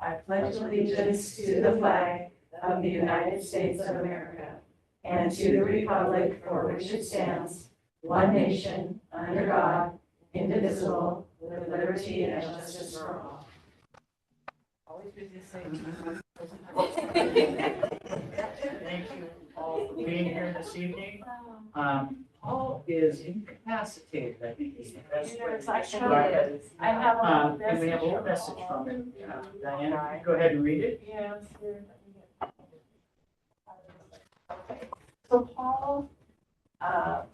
I pledge allegiance to the flag of the United States of America and to the republic for which it stands, one nation, under God, indivisible, with liberty and justice for all. Always busy to say. Thank you all for being here this evening. Paul is incapacitated, I think is the best way to describe it. I have a And we have a little message from him. Diana, go ahead and read it. Yes. So Paul fell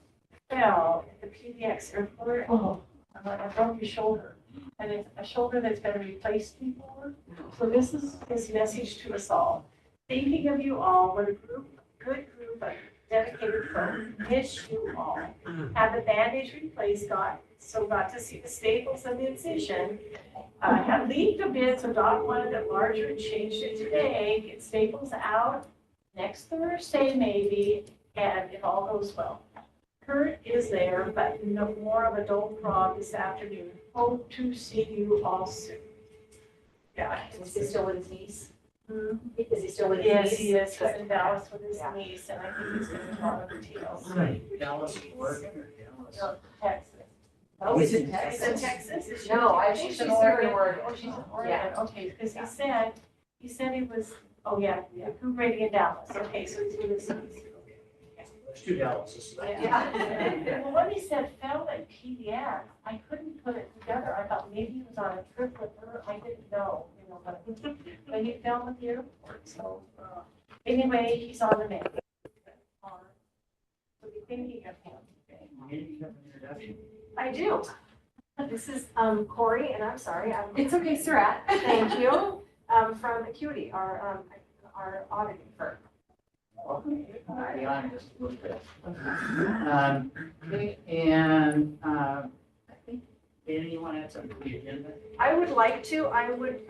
at the PDX airport. Oh, I broke his shoulder. And it's a shoulder that's been replaced before. So this is his message to us all. Thinking of you all, what a good group of dedicated folk. Miss you all. Had the bandage replaced, got to see the staples of the incision. Had leaked a bit, so Doc wanted it larger and changed it today. Get staples out next Thursday maybe, and if all goes well. Kurt is there, but no more of a dull prod this afternoon. Hope to see you all soon. Yeah. Is he still with his niece? Hmm? Is he still with his Yes, niece? he is. He's in Dallas with his Yeah. niece, and I think he's going to talk with details. Dallas, Oregon, or Dallas? No, Texas. Oh, He's he's in in He's in Texas? Texas? Is she No, in I Texas? think She's she's in in Oregon. Oregon. Oh, she's in Oregon. Yeah. Okay, because he said he was, oh yeah, recuperating in Dallas. Okay, so he's with his niece. There's two Dallases. Yeah. Well, when he said fell at PDX, I couldn't put it together. I thought maybe he was on a trip with her. I didn't know, but he fell at the airport. So anyway, he's on the map. So be thinking of him. Maybe you have an introduction. I do. This is Corey, and I'm sorry. It's okay, Surratt. Thank you. From Acuity, our auditing firm. I'll be on just a little bit. Okay, and I think, Danny, you want to add something to the agenda? I would like to. I would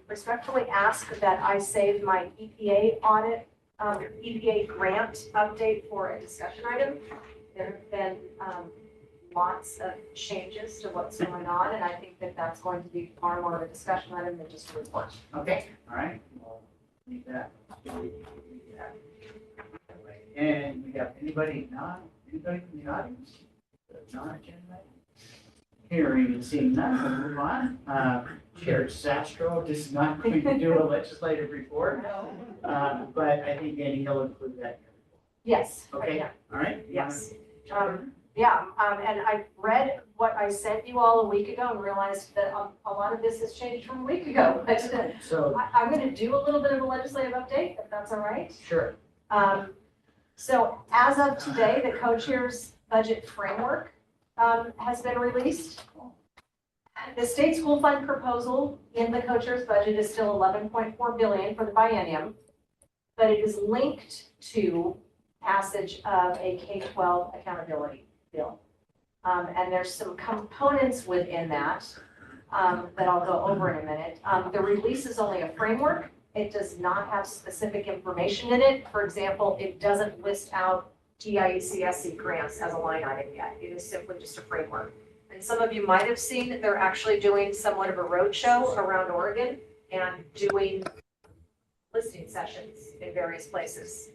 respectfully ask that I save my EPA audit, EPA grant update for a discussion item. There have been lots of changes to what's going on, and I think that that's going to be far more of a discussion item than just a report. Okay, all right. We'll leave that. And we have anybody from the audience? Non-agenda? Hearing and seeing none, we'll move on. Chair Sastro is not going to do a legislative report, but I think Danny will include that. Yes. Okay, Yeah. all right? Yes. And I read what I sent you all a week ago and realized that a lot of this has changed from a week ago. But So, I'm going to do a little bit of a legislative update, if that's all right. sure. So as of today, the co-chair's budget framework has been released. The state school fund proposal in the co-chair's budget is still 11.4 billion for the biennium, but it is linked to passage of a K-12 accountability bill. And there's some components within that that I'll go over in a minute. The release is only a framework. It does not have specific information in it. For example, it doesn't list out GIECSC grants as a line item yet. It is simply just a framework. And some of you might have seen that they're actually doing somewhat of a roadshow around Oregon and doing listening sessions in various places.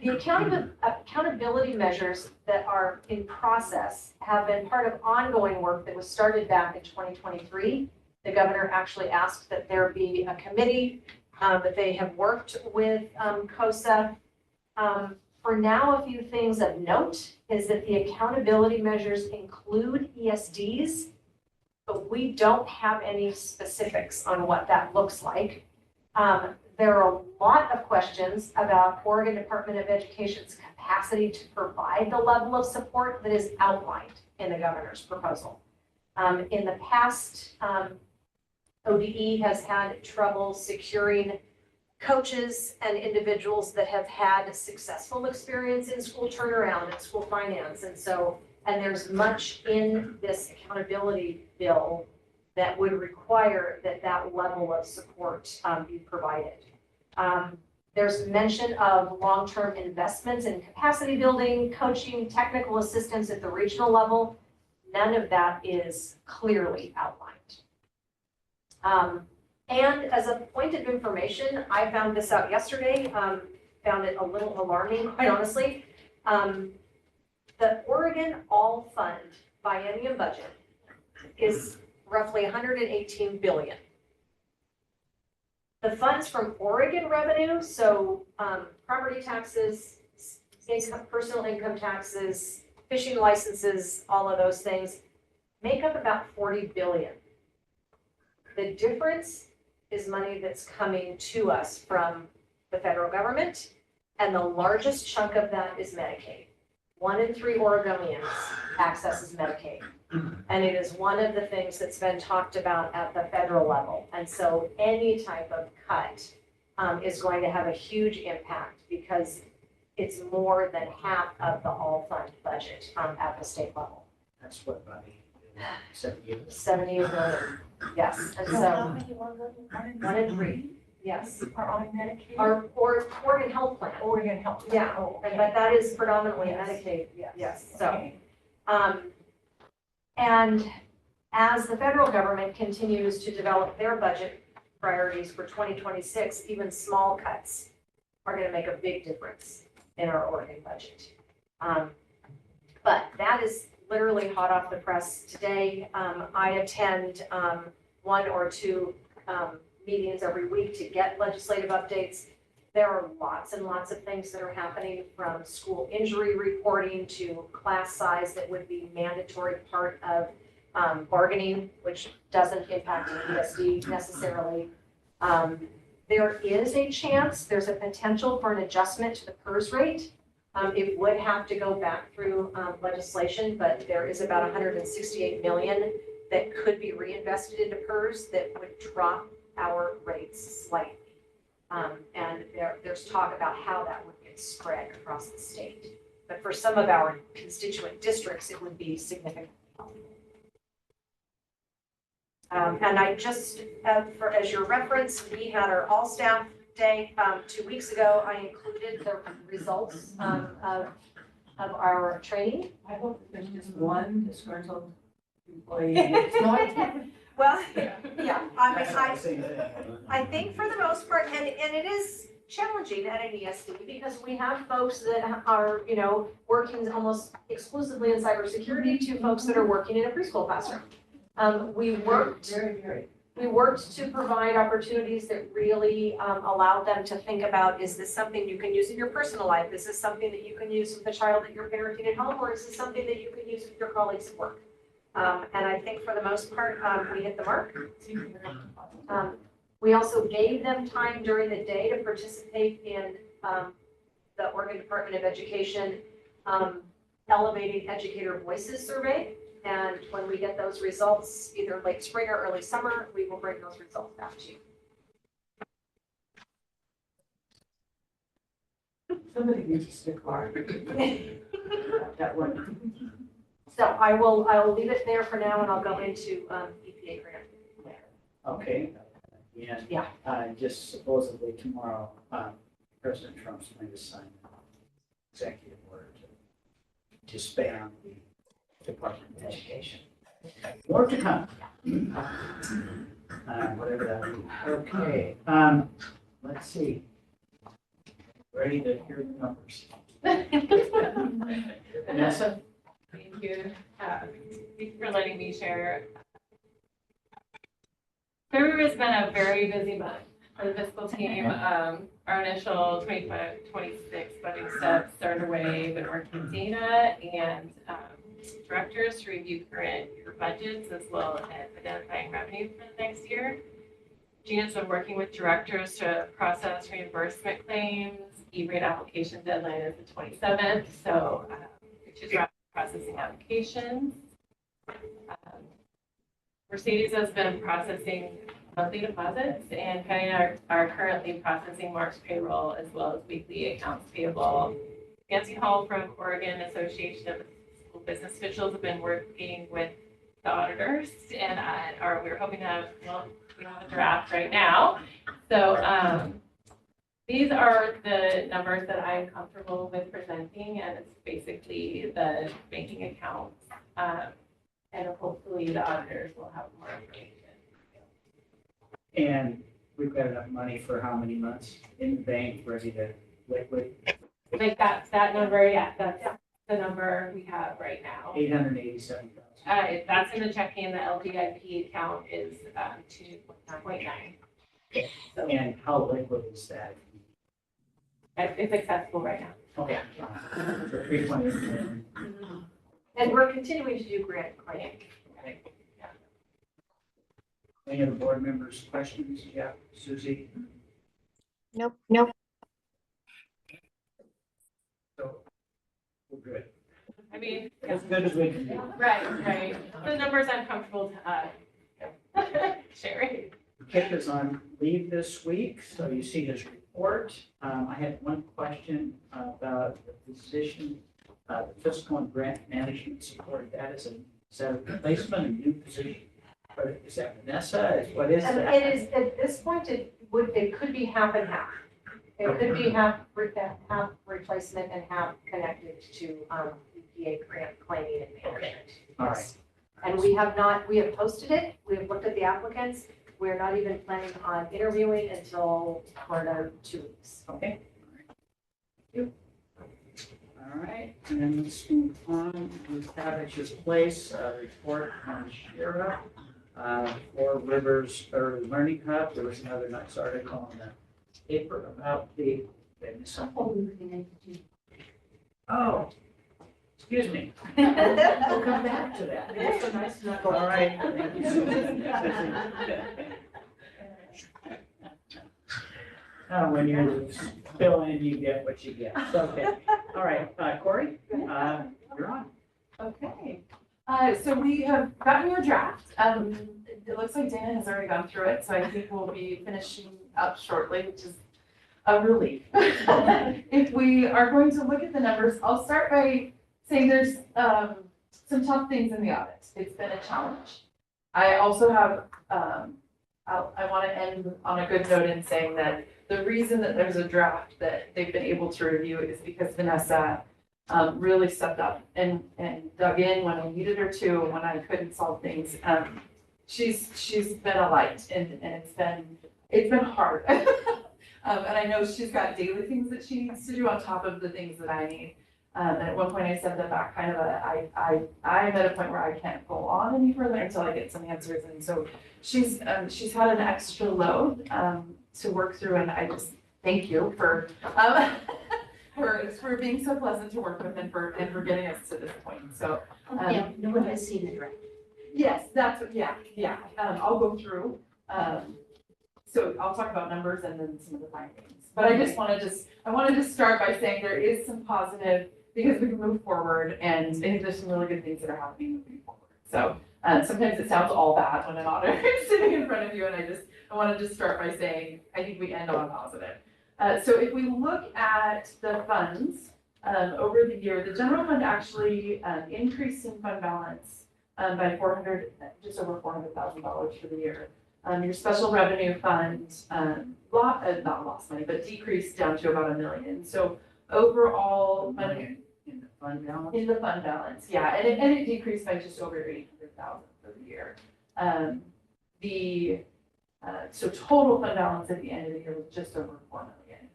The accountability measures that are in process have been part of ongoing work that was started back in 2023. The governor actually asked that there be a committee, that they have worked with COSA. For now, a few things of note is that the accountability measures include ESDs, but we don't have any specifics on what that looks like. There are a lot of questions about Oregon Department of Education's capacity to provide the level of support that is outlined in the governor's proposal. In the past, ODE has had trouble securing coaches and individuals that have had successful experience in school turnaround and school finance. And there's much in this accountability bill that would require that that level of support be provided. There's mention of long-term investments in capacity building, coaching, technical assistance at the regional level. none of that is clearly outlined. And as a point of information, I found this out yesterday, found it a little alarming, quite honestly. The Oregon All Fund biennium budget is roughly 118 billion. The funds from Oregon revenue, so property taxes, personal income taxes, fishing licenses, all of those things, make up about 40 billion. The difference is money that's coming to us from the federal government, and the largest chunk of that is Medicaid. 1 in 3 Oregonians accesses Medicaid. And it is one of the things that's been talked about at the federal level. And so any type of cut is going to have a huge impact because it's more than half of the all fund budget at the state level. That's what, buddy? 7 years? 78 million, yes. And How so many are 1 in 3, yes. on Medicaid? Our Oregon Health Plan. Oregon Health. Yeah, Oh, but okay. that is predominantly Yes. Medicaid, yes, so. Okay. And as the federal government continues to develop their budget priorities for 2026, even small cuts are going to make a big difference in our Oregon budget. But that is literally hot off the press today. I attend 1 or 2 meetings every week to get legislative updates. There are lots and lots of things that are happening, from school injury reporting to class size that would be mandatory part of bargaining, which doesn't impact the ESD necessarily. There is a chance, there's a potential for an adjustment to the PERS rate. It would have to go back through legislation, but there is about 168 million that could be reinvested into PERS that would drop our rates slightly. And there's talk about how that would get spread across the state. But for some of our constituent districts, it would be significantly helpful. And I just, as your reference, we had our all staff day 2 weeks ago. I included the results of our training. I hope there's just one disgruntled employee. Well, yeah, I I think for the most part, and it is challenging at an ESD because we have folks that are, working almost exclusively in cybersecurity to folks that are working in a preschool classroom. We worked to provide opportunities that really allowed them to think about, is this something you can use in your personal life? Is this something that you can use with the child that you're parenting at home? Or is this something that you can use with your colleagues at work? And I think for the most part, we hit the mark. We also gave them time during the day to participate in the Oregon Department of Education Elevating Educator Voices Survey. And when we get those results, either late spring or early summer, we will bring those results back to you. Somebody needs to stick hard. That one. So I will leave it there for now, and I'll go into EPA grant. Okay. Yeah. Just supposedly tomorrow, President Trump's going to sign an executive order to disband the Department of Education. More to come. Whatever that means. Okay. Let's see. Ready to hear the numbers. Vanessa? Thank you. Thank you for letting me share. February has been a very busy month for the fiscal team. Our initial 25-26 budget steps are underway. Been working with data and directors to review current year budgets as well as identifying revenue for the next year. Gina's been working with directors to process reimbursement claims. E-rate application deadline is the 27th, so she's processing applications. Mercedes has been processing monthly deposits, and Penny are currently processing March payroll as well as weekly accounts payable. Nancy Hall from Oregon Association of School Business Officials have been working with the auditors, and we're hoping to have, we don't have a draft right now. So these are the numbers that I'm comfortable with presenting, and it's basically the banking accounts And hopefully the auditors will have more information. And we've got enough money for how many months in the bank ready to liquid? Like that number, yeah, that's the number we have right now. 887,000. That's in the checking, the LDIP account is 2.9. So And how liquid is that? it's accessible right now. Okay. For 3.9. And we're continuing to do grant claiming. Any of the board members' questions? Yeah, Susie? Nope. So, we're good. I mean, As good as we can do. right. The numbers I'm comfortable sharing. Kip is on leave this week, so you see his report. I had one question about the position, the fiscal and grant management support. Is that a replacement, a new position? Or is that Vanessa? What is that? It is, at this point, it could be half and half. It could be half replacement and half connected to EPA grant claiming and management. All right. And we have posted it, we have looked at the applicants, we're not even planning on interviewing until for another 2 weeks. Okay. All right, and then let's move on. We have at your place a report from Shira, for Rivers Early Learning Hub. There was another nice article in the paper about the, oh, excuse me. We'll come back to that. It's so nice to not All right, thank you, Susan. When you fill in, you get what you get. Okay. All right, Corey, you're on. Okay, so we have gotten your draft. It looks like Dana has already gone through it, so I think we'll be finishing up shortly, which is a relief. If we are going to look at the numbers, I'll start by saying there's some tough things in the audit. It's been a challenge. I also have, I want to end on a good note in saying that the reason that there's a draft that they've been able to review is because Vanessa really stepped up and dug in when I needed her to, when I couldn't solve things. She's been a light and it's been hard. And I know she's got daily things that she needs to do on top of the things that I need. And at one point I said that kind of I'm at a point where I can't go on any further until I get some answers. And so she's had an extra load to work through, and I just thank you for being so pleasant to work with and for getting us to this point. So No one has seen the draft. yes, that's what, yeah. I'll go through. So I'll talk about numbers and then some of the findings. But I wanted to start by saying there is some positive because we can move forward, and I think there's some really good things that are happening moving forward. So sometimes it sounds all bad when an auditor is sitting in front of you, and I wanted to start by saying I think we end on a positive. So if we look at the funds over the year, the general fund actually increased in fund balance by just over $400,000 for the year. Your special revenue fund, not lost money, but decreased down to about $1 million. So overall money In the fund balance? in the fund balance, yeah, and it decreased by just over $800,000 for the year. So total fund balance at the end of the year was just over $4 million,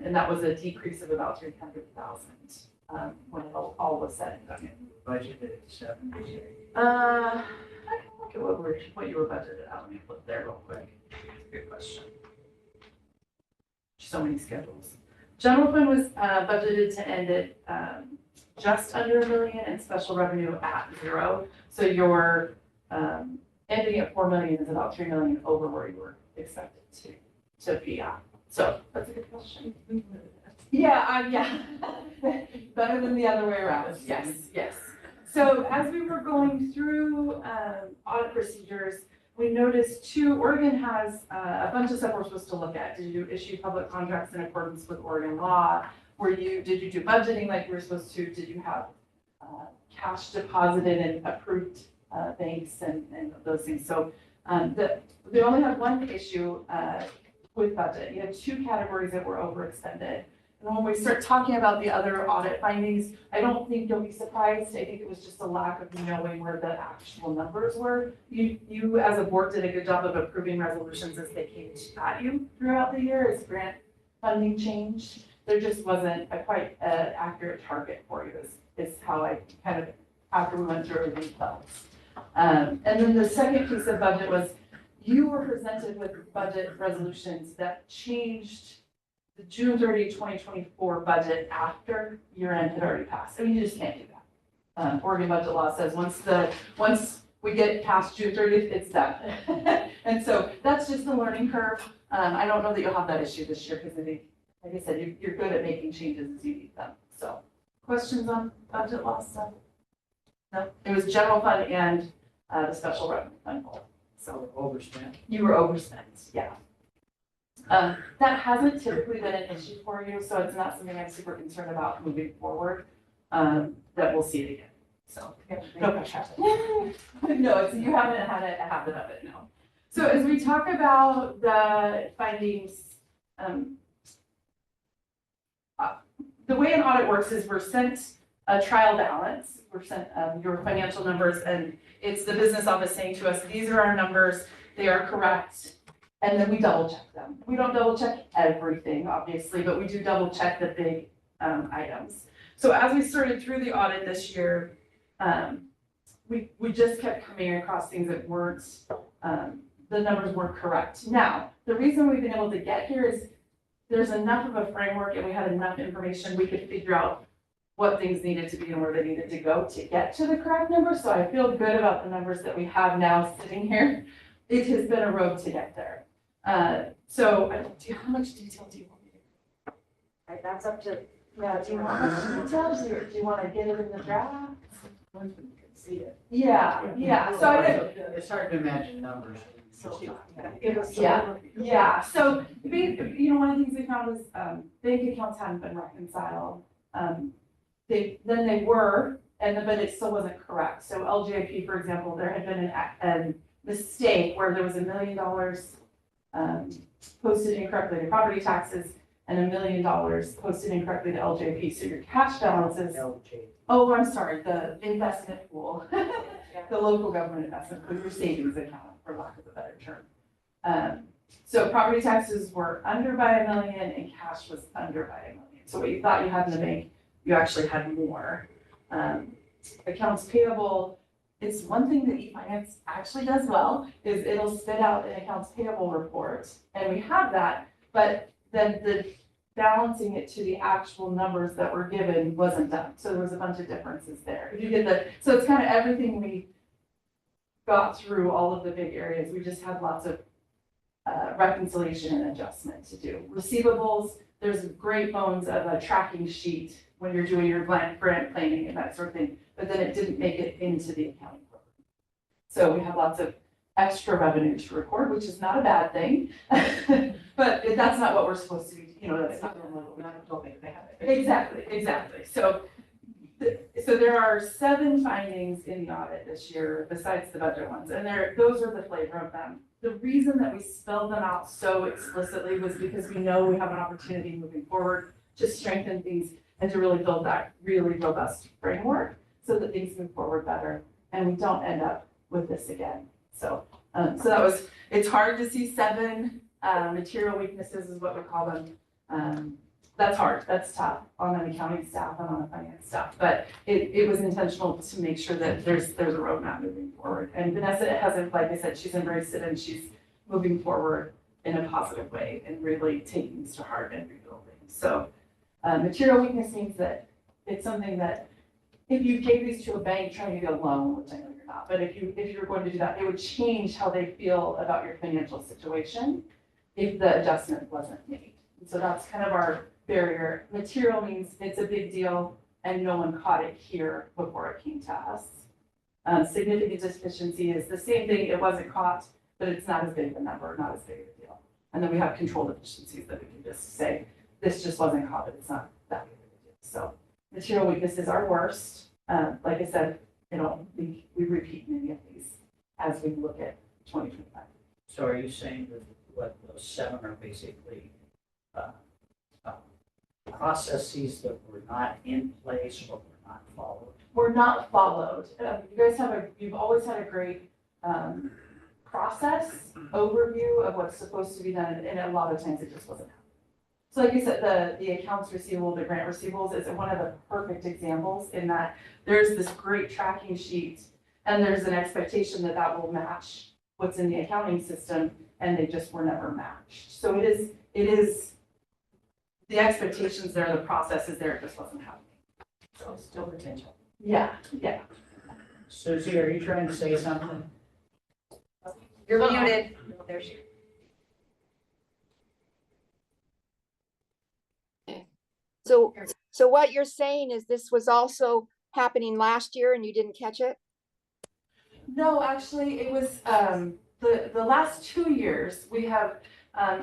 and that was a decrease of about $300,000 when it all was said and done. Budgeted at 70. Look at what you were budgeted out. Let me flip there real quick. Good question. So many schedules. General fund was budgeted to end at just under $1 million and special revenue at 0. So your ending at $4 million is about $3 million over where you were expected to be at. So that's a good question. Yeah. Better than the other way around. Yes. So as we were going through audit procedures, we noticed Oregon has a bunch of stuff we're supposed to look at. Did you issue public contracts in accordance with Oregon law? Did you do budgeting like you were supposed to? Did you have cash deposited in approved banks and those things? So they only had one issue with budget. You had 2 categories that were overextended. And when we start talking about the other audit findings, I don't think you'll be surprised. I think it was just a lack of knowing where the actual numbers were. You as a board did a good job of approving resolutions as they came at you throughout the year as grant funding changed. There just wasn't a quite accurate target for you is how I kind of, after we went through everything, felt. And then the second piece of budget was you were presented with budget resolutions that changed the June 30, 2024 budget after year end had already passed. I mean, you just can't do that. Oregon budget law says once we get past June 30th, it's done. And so that's just the learning curve. I don't know that you'll have that issue this year because I think, like I said, you're good at making changes as you need them. So questions on budget law stuff? No, it was general fund and the special revenue fund. So overspent. You were overspent, yeah. That hasn't typically been an issue for you, so it's not something I'm super concerned about moving forward, that we'll see it again, so. No pressure. No, it's, you haven't had a habit of it, no. So as we talk about the findings, the way an audit works is we're sent a trial balance, we're sent your financial numbers, and it's the business office saying to us, these are our numbers, they are correct, and then we double check them. We don't double check everything, obviously, but we do double check the big items. So as we started through the audit this year, we just kept coming across things that weren't, the numbers weren't correct. Now, the reason we've been able to get here is there's enough of a framework and we had enough information, we could figure out what things needed to be and where they needed to go to get to the correct number. So I feel good about the numbers that we have now sitting here. It has been a road to get there. So how much detail do you want me to? Right, that's up to, Yeah, do you want much details or do you want to get it in the draft? See it. Yeah, so I did. It's hard to imagine numbers. Yeah, so, you know, one of the things we found was, bank accounts hadn't been reconciled. Then they were, but it still wasn't correct. So LJP, for example, there had been a mistake where there was $1 million posted incorrectly to property taxes and $1 million posted incorrectly to LJP. So your cash balances, oh, I'm sorry, the investment pool, the local government investment pool, your savings account, for lack of a better term. So property taxes were under by $1 million and cash was under by $1 million. So what you thought you had in the bank, you actually had more. Accounts payable, it's one thing that eFinance actually does well, is it'll spit out an accounts payable report, and we have that, but then the balancing it to the actual numbers that were given wasn't done. So there was a bunch of differences there. If you get so it's kind of everything we got through, all of the big areas, we just had lots of reconciliation and adjustment to do. Receivables, there's great bones of a tracking sheet when you're doing your grant planning and that sort of thing, but then it didn't make it into the accounting program. So we have lots of extra revenue to record, which is not a bad thing, but that's not what we're supposed to be, you know, that's not what we're not told they have it. Exactly. So there are 7 findings in the audit this year besides the budget ones, and those are the flavor of them. The reason that we spelled them out so explicitly was because we know we have an opportunity moving forward to strengthen things and to really build that really robust framework so that things move forward better and we don't end up with this again. So that was, it's hard to see 7 material weaknesses is what we call them. That's hard, that's tough on an accounting staff and on a finance staff, but it was intentional to make sure that there's a roadmap moving forward. And Vanessa hasn't, like I said, she's embraced it and she's moving forward in a positive way and really taking things to heart and rebuilding. So material weakness means that it's something that if you gave these to a bank trying to get a loan, which I know you're not, but if you're going to do that, it would change how they feel about your financial situation if the adjustment wasn't made. And so that's kind of our barrier. Material means it's a big deal and no one caught it here before it came to us. Significant deficiency is the same thing, it wasn't caught, but it's not as big of a number, not as big of a deal. And then we have control deficiencies that we can just say, this just wasn't caught, but it's not that big of a deal. So material weaknesses are worst. Like I said, I don't think we repeat many of these as we look at 2025. So are you saying that what those 7 are basically processes that were not in place or were not followed? Were not followed. You've always had a great, process overview of what's supposed to be done, and a lot of times it just wasn't happening. So like you said, the accounts receivable, the grant receivables is one of the perfect examples in that there's this great tracking sheet and there's an expectation that that will match what's in the accounting system, and they just were never matched. So it is, the expectations there, the process is there, it just wasn't happening. So still potential. Yeah. Susie, are you trying to say something? You're muted. No, there she. So what you're saying is this was also happening last year and you didn't catch it? No, actually, it was, the last 2 years, we have,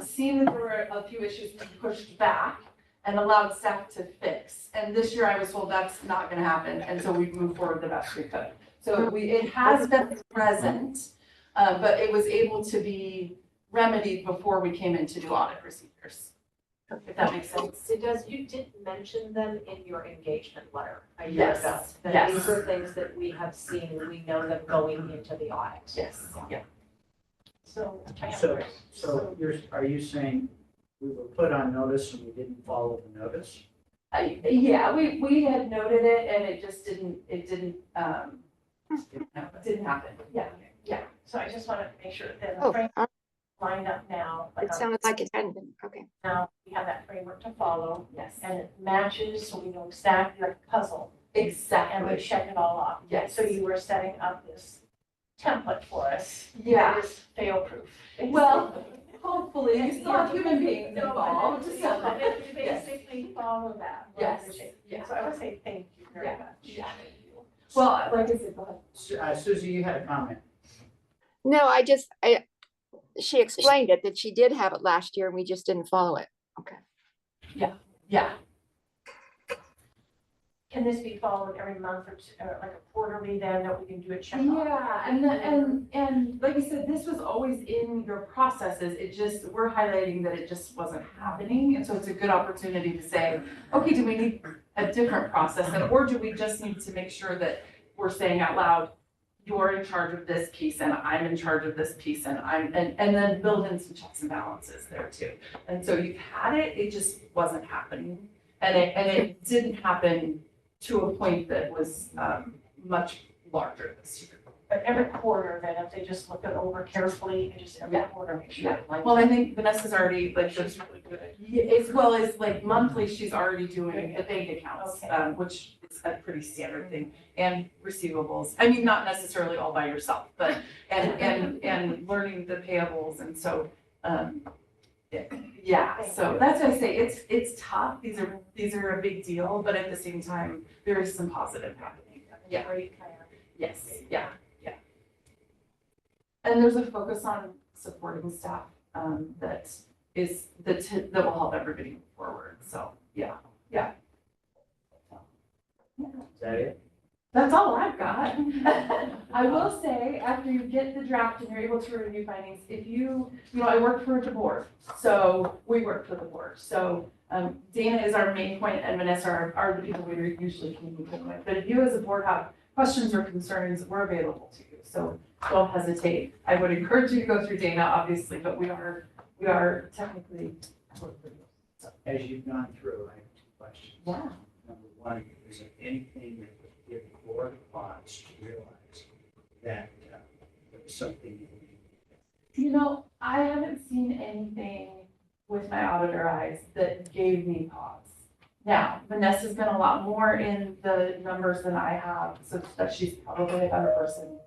seen that there were a few issues we pushed back and allowed staff to fix. And this year I was told that's not gonna happen, and so we've moved forward the best we could. So it has been present, but it was able to be remedied before we came in to do audit procedures. If that makes sense. It does, you did mention them in your engagement letter a year Yes, ago. That yes. these are things that we have seen, we know them going into the audit. Yes, yeah. So, So are you saying we were put on notice and we didn't follow the notice? Yeah, we had noted it and it just didn't happen. Yeah. so I just want to make sure that the Oh, framework lined up now. it sounded like it hadn't been. Okay. Now we have that framework to follow Yes. and it matches, so we know exactly like a puzzle. And we Exactly. check it all off. Yes. So you were setting up this template for us. Yeah. That is fail-proof. Well, hopefully, you still have human beings No, involved. but So. you Yes. basically follow that. Yes. So I would say thank you very Yeah. much. Yeah. Well, like I said, go ahead. Susie, you had a comment. No, she explained it, that she did have it last year and we just didn't follow it. Okay. Yeah. Can this be followed every month or two, like a quarterly then that we can do a check off? Yeah, and like I said, this was always in your processes. It just, we're highlighting that it just wasn't happening. And so it's a good opportunity to say, okay, do we need a different process? Or do we just need to make sure that we're saying out loud, you're in charge of this piece and I'm in charge of this piece and and then build in some checks and balances there too. And so you've had it, it just wasn't happening. And it didn't happen to a point that was much larger this year. But every quarter, then if they just look it over carefully and just every Yeah. quarter, make sure. Yeah. it lines Well, I up. think Vanessa's already, like, She's really good. as well as like monthly, she's already doing the bank accounts, Okay. which is a pretty standard thing, and receivables. I mean, not necessarily all by yourself, but, and learning the payables, and so, yeah, so that's why I say it's tough. These are a big deal, but at the same time, there is some positive happening. Yeah. Great plan. Yes, yeah. And there's a focus on supporting staff, that will help everybody move forward, so, yeah. Is that it? That's all I've got. I will say, after you get the draft and you're able to review findings, if I work for the board, so we work for the board. So Dana is our main point and Vanessa are the people we usually communicate with. But if you as a board have questions or concerns, we're available to you. So don't hesitate. I would encourage you to go through Dana, obviously, but we are technically. As you've gone through, I have two questions. Yeah. Number one, is there anything that would give the board pause to realize that there was something that we I haven't seen anything with my auditor eyes that gave me pause. Now, Vanessa's been a lot more in the numbers than I have, so that she's probably a better person.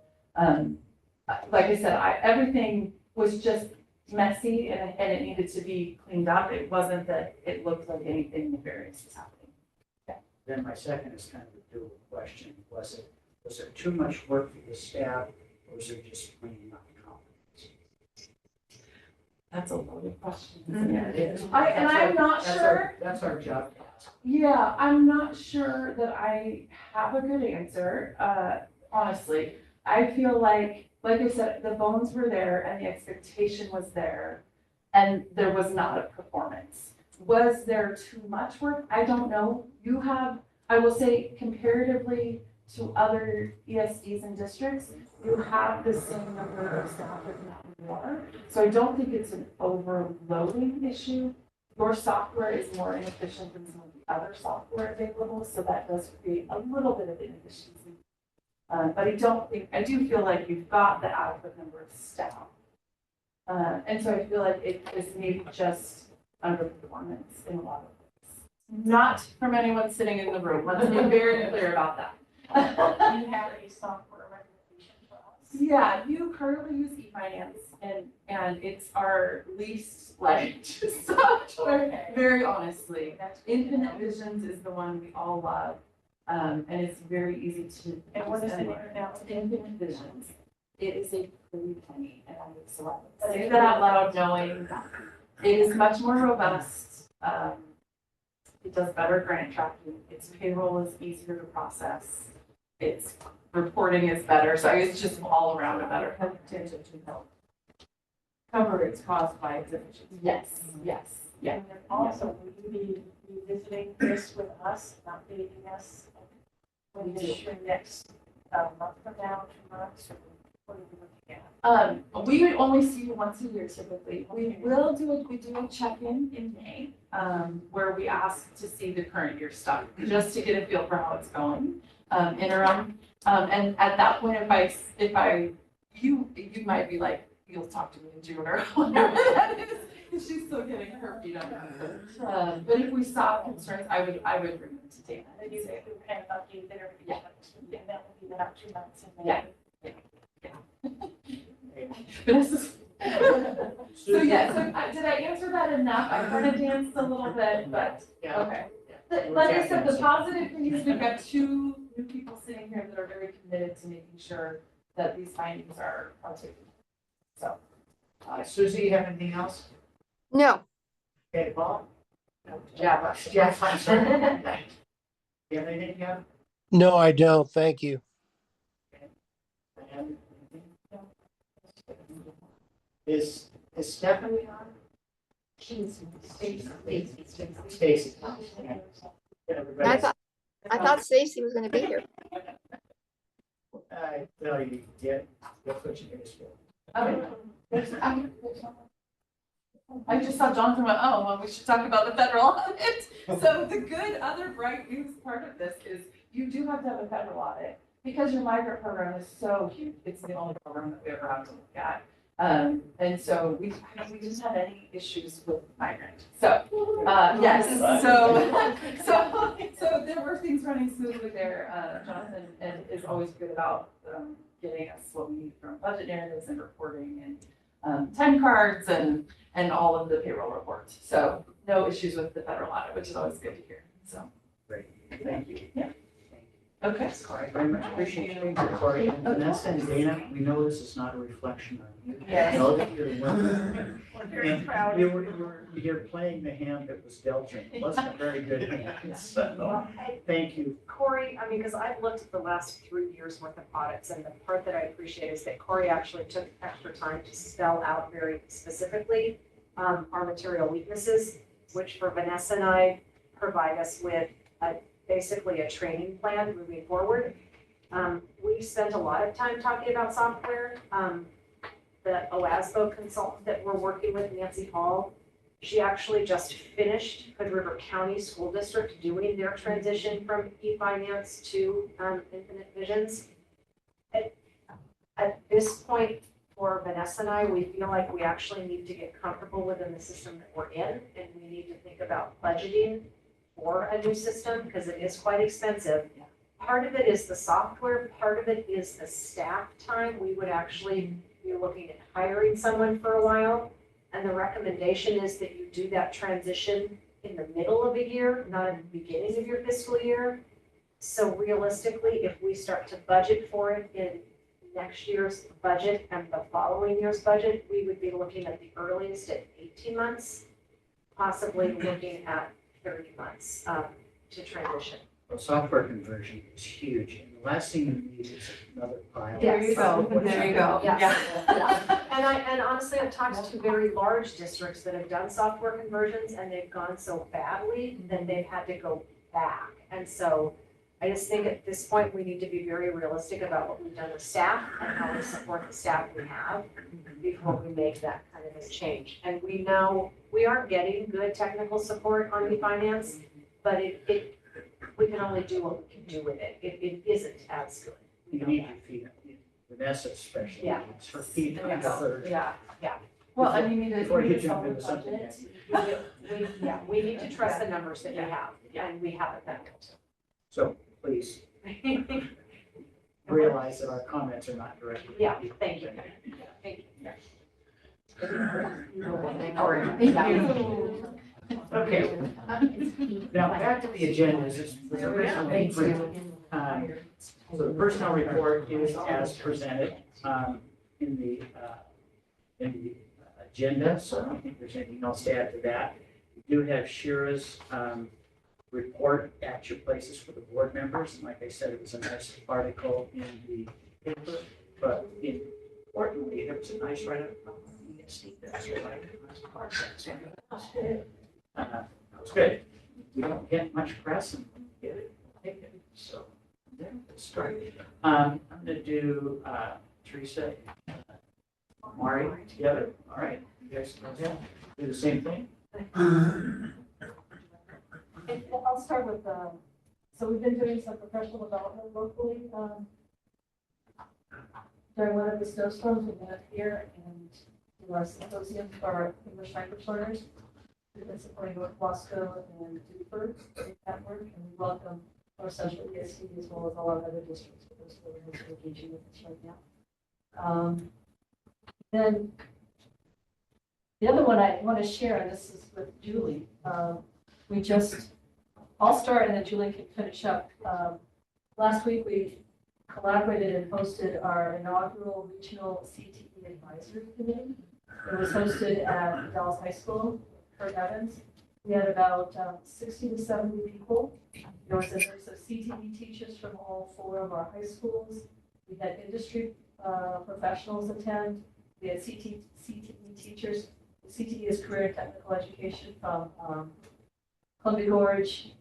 Like I said, everything was just messy and it needed to be cleaned up. It wasn't that it looked like anything nefarious was happening. Then my second is kind of a dual question. Was it too much work for the staff, or was it just plain not competence? That's a loaded question, isn't it? It is. I'm not sure. That's our job task. Yeah, I'm not sure that I have a good answer, honestly. I feel like I said, the bones were there and the expectation was there, and there was not a performance. Was there too much work? I don't know. You have, I will say comparatively to other ESDs and districts, you have the same number of staff, if not more. So I don't think it's an overloading issue. Your software is more inefficient than some of the other software available, so that does create a little bit of inefficiency. But I do feel like you've got the adequate number of staff. And so I feel like it is maybe just underperformance in a lot of ways. Not from anyone sitting in the room, let's be very clear about that. You have a software recommendation for us? Yeah, you currently use eFinance and it's our least liked software, very honestly. Infinite Visions is the one we all love. And it's very easy to. And what is it now? Infinite Visions. It is a pretty penny, and I would say that out loud, knowing it is much more robust. It does better grant tracking. Its payroll is easier to process. Its reporting is better. So it's just all around a better potential to help cover its cost by exemption. Yes, yes, yeah. And then also, will you be revisiting this with us, not updating us? When this your next month from now, 2 months, or what are you looking at? We would only see you once a year typically. We do a check-in in May, where we ask to see the current year stuff, just to get a feel for how it's going, interim. And at that point, you might be like, you'll talk to me in June or whatever that is. She's still getting her feet under her. But if we saw concerns, I would bring them to Dana. And you kind of update there every Yeah. month, and that would be about 2 months in Yeah. May. Vanessa's. So yeah, so did I answer that enough? I kind of danced a little bit, but, Yeah. okay. Like I said, the positive thing is we've got 2 new people sitting here that are very committed to making sure that these findings are taken. So. Susie, you have anything else? No, Okay, Paul? Jeff. Jeff, I'm sorry. You have anything, Jeff? No, I don't. Thank you. And Is Stephanie on? Stacy. I thought Stacy was gonna be here. No, you did. That's what you guys do. I just saw Jonathan went, oh, well, we should talk about the federal audit. So the good other bright news part of this is you do have to have a federal audit because your migrant program is so huge. It's the only program that we ever have to look at. And so we didn't have any issues with migrant. So, yes, so there were things running smoothly there. Jonathan is always good about getting us what we need from budget narratives and reporting and time cards and all of the payroll reports. So no issues with the federal audit, which is always good to hear. So. Great, thank you. Yeah. Okay. Corey, very much appreciate you, Corey, and Vanessa and Dana. We know this is not a reflection on you. Yes. We know that you're working. We're very And proud. you're playing the hand that was dealt you. It wasn't a very good hand, so, thank you. Corey, I mean, because I've looked at the last 3 years worth of audits, and the part that I appreciate is that Corey actually took extra time to spell out very specifically our material weaknesses, which for Vanessa and I provide us with basically a training plan moving forward. We spent a lot of time talking about software. The OASBO consultant that we're working with, Nancy Hall, she actually just finished Hood River County School District doing their transition from eFinance to Infinite Visions. At this point, for Vanessa and I, we feel like we actually need to get comfortable within the system that we're in, and we need to think about budgeting for a new system, because it is quite expensive. Part of it is the software, part of it is the staff time. We would actually be looking at hiring someone for a while. And the recommendation is that you do that transition in the middle of a year, not at the beginning of your fiscal year. So realistically, if we start to budget for it in next year's budget and the following year's budget, we would be looking at the earliest at 18 months, possibly looking at 30 months to transition. Well, software conversion is huge, and the last thing you need is another file. There you go. There you go. Yes. Yeah. And honestly, I've talked to very large districts that have done software conversions and they've gone so badly that they've had to go back. And so I just think at this point, we need to be very realistic about what we've done with staff and how we support the staff we have before we make that kind of a change. And we know we aren't getting good technical support on refinance, but we can only do what we can do with it. It isn't as good. You need your feet, Vanessa especially, Yeah. it's her feet on the third. Yeah, Well, and you need to, Before you you need to jump solve the into something budget. we need to trust the numbers that we have, and we haven't been able So please to. realize that our comments are not directed. Yeah, thank you. Thank you. Okay. Now, back to the agenda, this is the original so the personnel report is as presented, in the agenda, so I don't think there's anything else to add to that. We do have Shira's, report at your places for the board members, and like I said, it was a nice article in the paper, but importantly, it was a nice write-up. That was good. We don't get much press and we get it, take it, so there, let's start. I'm gonna do, Teresa, Mari together, all right, you guys do the same thing? I'll start with, so we've been doing some professional development locally. During one of the snowstorms, we met here and do our symposium for our English language learners. We've been supporting North Wasco and Dewford in that work, and we welcome our Central ESD as well as all our other districts for those who are engaging with us right now. Then the other one I want to share, and this is with Julie. I'll start and then Julie can finish up. Last week, we collaborated and hosted our inaugural regional CTE advisory committee. It was hosted at Dallas High School, Kurt Evans. We had about 60 to 70 people. There was a mix of CTE teachers from all 4 of our high schools. We had industry professionals attend. We had CTE teachers. CTE is Career and Technical Education from Columbia Gorge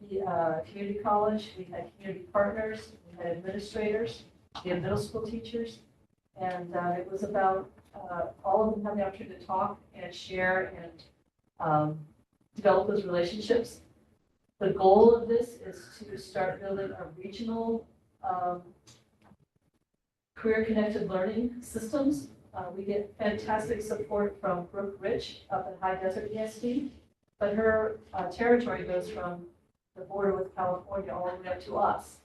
Community College. We had community partners. We had administrators. We had middle school teachers. And it was about all of them having the opportunity to talk and share and develop those relationships. The goal of this is to start building a regional career-connected learning systems. We get fantastic support from Brooke Rich up at High Desert ESD, but her territory goes from the border with California all the way up to us.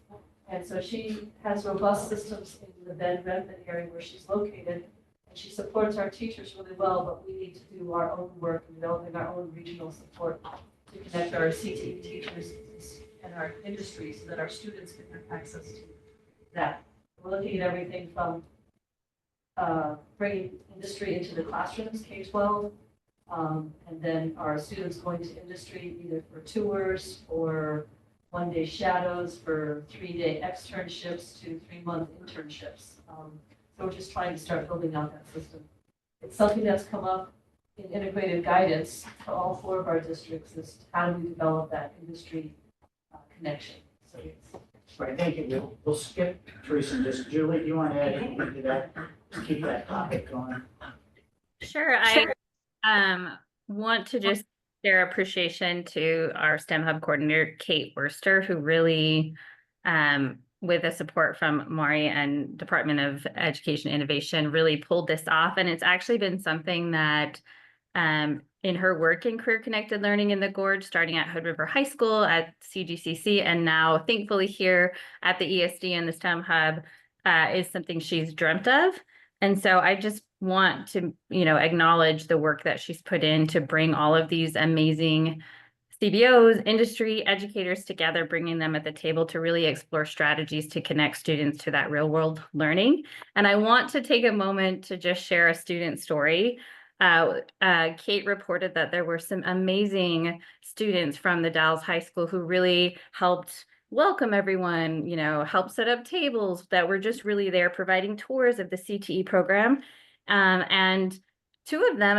And so she has robust systems in the Bend-Redmond area where she's located, and she supports our teachers really well, but we need to do our own work in developing our own regional support to connect our CTE teachers and our industry so that our students can have access to that. We're looking at everything from bringing industry into the classrooms, K-12, and then our students going to industry either for tours or one-day shadows, for 3-day externships to 3-month internships. So we're just trying to start building out that system. It's something that's come up in integrated guidance for all 4 of our districts is how do we develop that industry connection. So it's Right, thank you. We'll skip Teresa and just Julie, do you want to add anything to that? Just keep that topic going. Sure. I want to just share appreciation to our STEM Hub coordinator, Kate Worster, who really, with the support from Mari and Department of Education Innovation, really pulled this off. And it's actually been something that in her work in career connected learning in the Gorge, starting at Hood River High School, at CGCC, and now thankfully here at the ESD and the STEM Hub, is something she's dreamt of. And so I just want to, acknowledge the work that she's put in to bring all of these amazing CBOs, industry educators together, bringing them at the table to really explore strategies to connect students to that real world learning. And I want to take a moment to just share a student story. Kate reported that there were some amazing students from the Dallas High School who really helped welcome everyone, help set up tables, that were just really there providing tours of the CTE program. And two of them,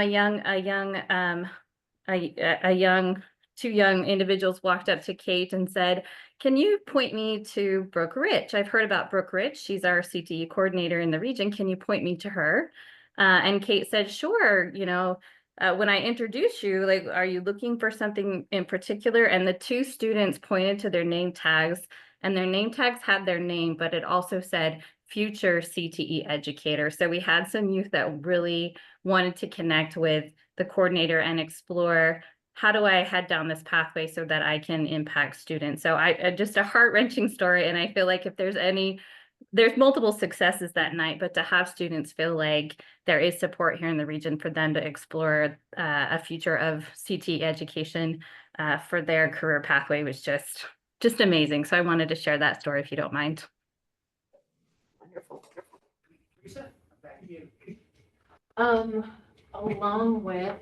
two young individuals walked up to Kate and said, "Can you point me to Brooke Rich? I've heard about Brooke Rich. She's our CTE coordinator in the region. Can you point me to her?" And Kate said, "Sure, when I introduce you, like, are you looking for something in particular?" And the two students pointed to their name tags, and their name tags had their name, but it also said future CTE educator. So we had some youth that really wanted to connect with the coordinator and explore, how do I head down this pathway so that I can impact students? So just a heart-wrenching story. And I feel like if there's multiple successes that night, but to have students feel like there is support here in the region for them to explore a future of CTE education for their career pathway was just amazing. So I wanted to share that story if you don't mind. Wonderful. Teresa, back to you. Along with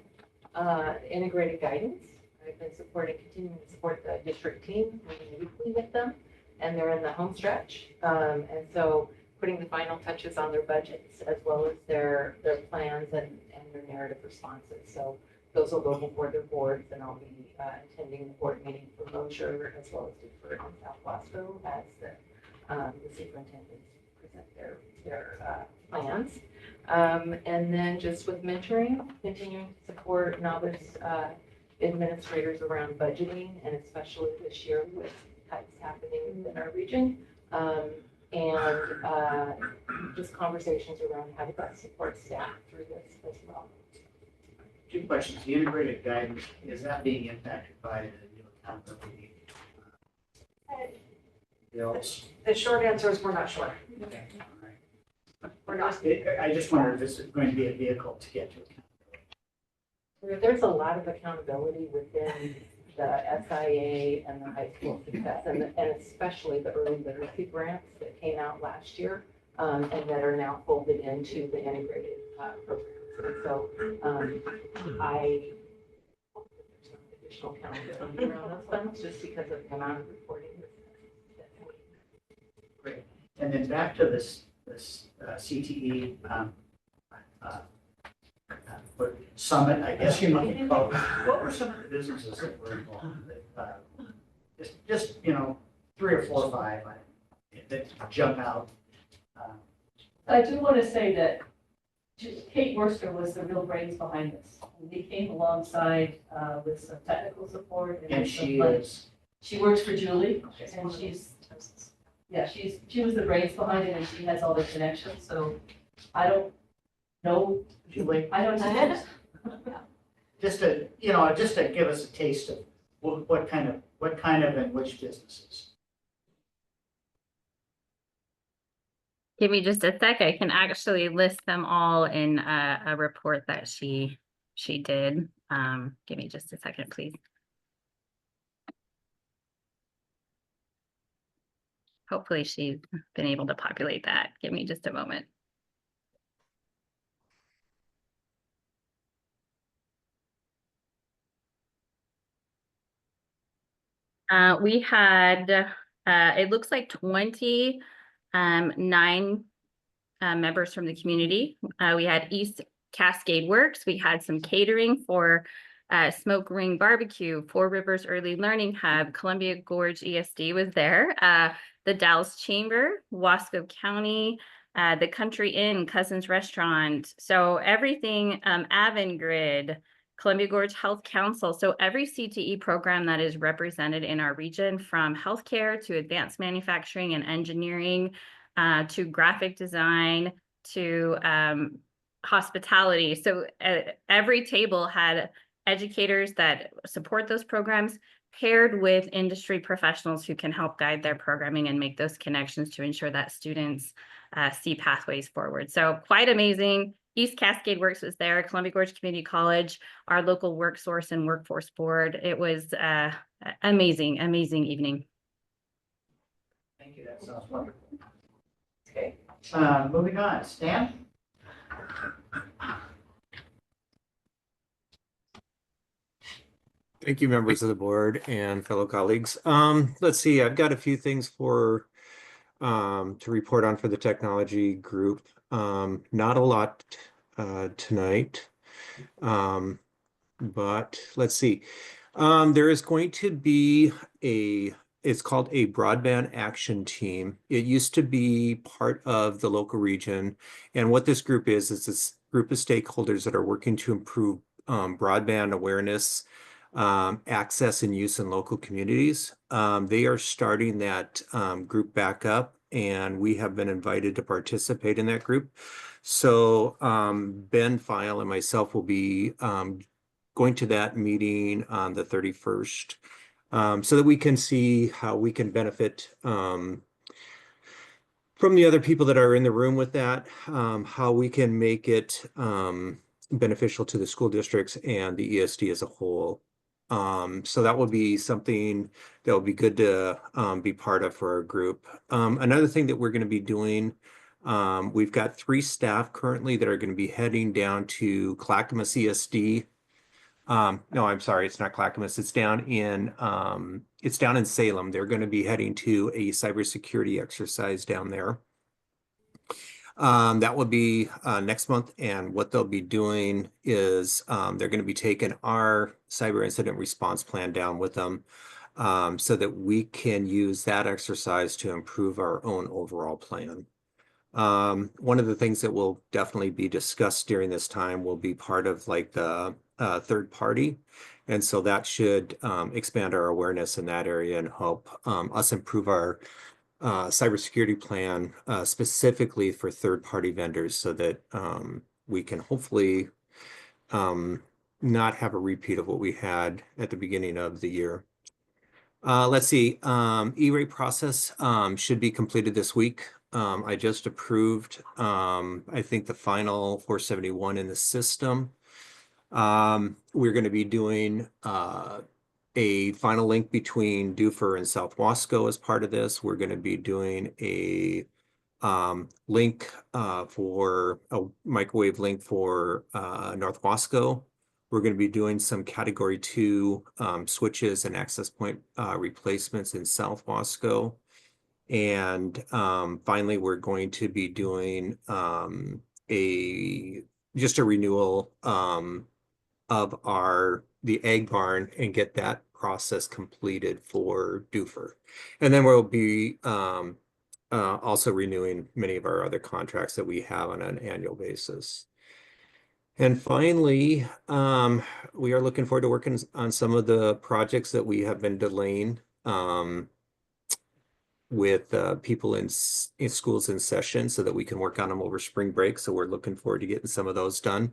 integrated guidance, I've been continuing to support the district team, meeting weekly with them, and they're in the home stretch. And so putting the final touches on their budgets as well as their plans and their narrative responses. So those will go before their boards, and I'll be attending the board meeting for Mosher as well as Detroit and South Wasco as the superintendents present their plans. And then just with mentoring, continuing to support novice administrators around budgeting, and especially this year with cuts happening in our region. And just conversations around how to best support staff through this as well. Two questions. The integrated guidance, is that being impacted by the new accountability? Bills? The short answer is we're not sure. Okay, all right. We're not. I just wondered if this is going to be a vehicle to get to accountability. There's a lot of accountability within the SIA and the high school success, and especially the early literacy grants that came out last year, and that are now folded into the integrated programs. And so I hope that there's some additional accountability around those funds just because of the amount of reporting that's Great. And then back to this CTE summit, I guess you might call it. What were some of the businesses that were involved? Just 3 or 4 or 5 that jump out. I do want to say that Kate Worcester was the real brains behind this. We came alongside with some technical support. And she is. She works for Julie, Okay. and she was the brains behind it, and she has all the connections. So I don't know. Julie. I don't know. Just to give us a taste of what kind of and which businesses. Give me just a sec. I can actually list them all in a report that she did. Give me just a second, please. Hopefully she's been able to populate that. Give me just a moment. We had, it looks like 29 members from the community. We had East Cascade Works. We had some catering for Smoke Ring Barbecue, Four Rivers Early Learning Hub, Columbia Gorge ESD was there, the Dallas Chamber, Wasco County, the Country Inn, Cousins Restaurant. So everything, Avangrid, Columbia Gorge Health Council. So every CTE program that is represented in our region, from healthcare to advanced manufacturing and engineering, to graphic design, to hospitality. So every table had educators that support those programs paired with industry professionals who can help guide their programming and make those connections to ensure that students see pathways forward. So quite amazing. East Cascade Works was there, Columbia Gorge Community College, our local WorkSource and Workforce Board. It was amazing evening. Thank you, that sounds wonderful. Okay, moving on, Stan? Thank you, members of the board and fellow colleagues. Let's see, I've got a few things to report on for the technology group. Not a lot tonight. But let's see. There is going to be it's called a broadband action team. It used to be part of the local region. And what this group is this group of stakeholders that are working to improve broadband awareness, access and use in local communities. They are starting that group back up, and we have been invited to participate in that group. So Ben File and myself will be going to that meeting on the 31st, so that we can see how we can benefit from the other people that are in the room with that, how we can make it beneficial to the school districts and the ESD as a whole. So that will be something that will be good to be part of for our group. Another thing that we're going to be doing, we've got 3 staff currently that are going to be heading down to Clackamas ESD. No, I'm sorry, it's not Clackamas. It's down in Salem. They're going to be heading to a cybersecurity exercise down there. That will be next month, and what they'll be doing is they're going to be taking our cyber incident response plan down with them, so that we can use that exercise to improve our own overall plan. One of the things that will definitely be discussed during this time will be part of like the third party. And so that should expand our awareness in that area and help us improve our cybersecurity plan specifically for third-party vendors, so that we can hopefully not have a repeat of what we had at the beginning of the year. Let's see, E-rate process should be completed this week. I just approved, I think, the final 471 in the system. We're going to be doing a final link between Dufur and South Wasco as part of this. We're going to be doing a link for a microwave link for North Wasco. We're going to be doing some category 2 switches and access point replacements in South Wasco. And finally, we're going to be doing just a renewal of the egg barn and get that process completed for Dufur. And then we'll be also renewing many of our other contracts that we have on an annual basis. And finally, we are looking forward to working on some of the projects that we have been delaying with people in schools in session, so that we can work on them over spring break. So we're looking forward to getting some of those done.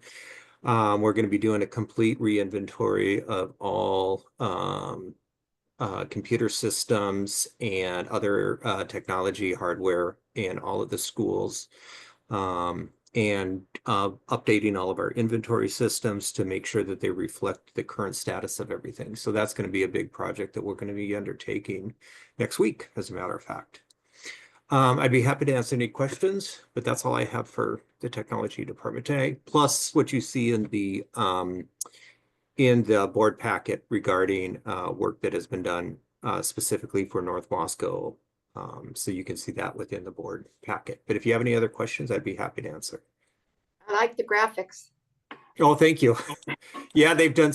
We're going to be doing a complete reinventory of all computer systems and other technology hardware in all of the schools, and updating all of our inventory systems to make sure that they reflect the current status of everything. So that's going to be a big project that we're going to be undertaking next week, as a matter of fact. I'd be happy to answer any questions, but that's all I have for the technology department today, plus what you see in the board packet regarding work that has been done specifically for North Wasco. So you can see that within the board packet. But if you have any other questions, I'd be happy to answer. I like the graphics. Oh, thank you. Yeah, they've done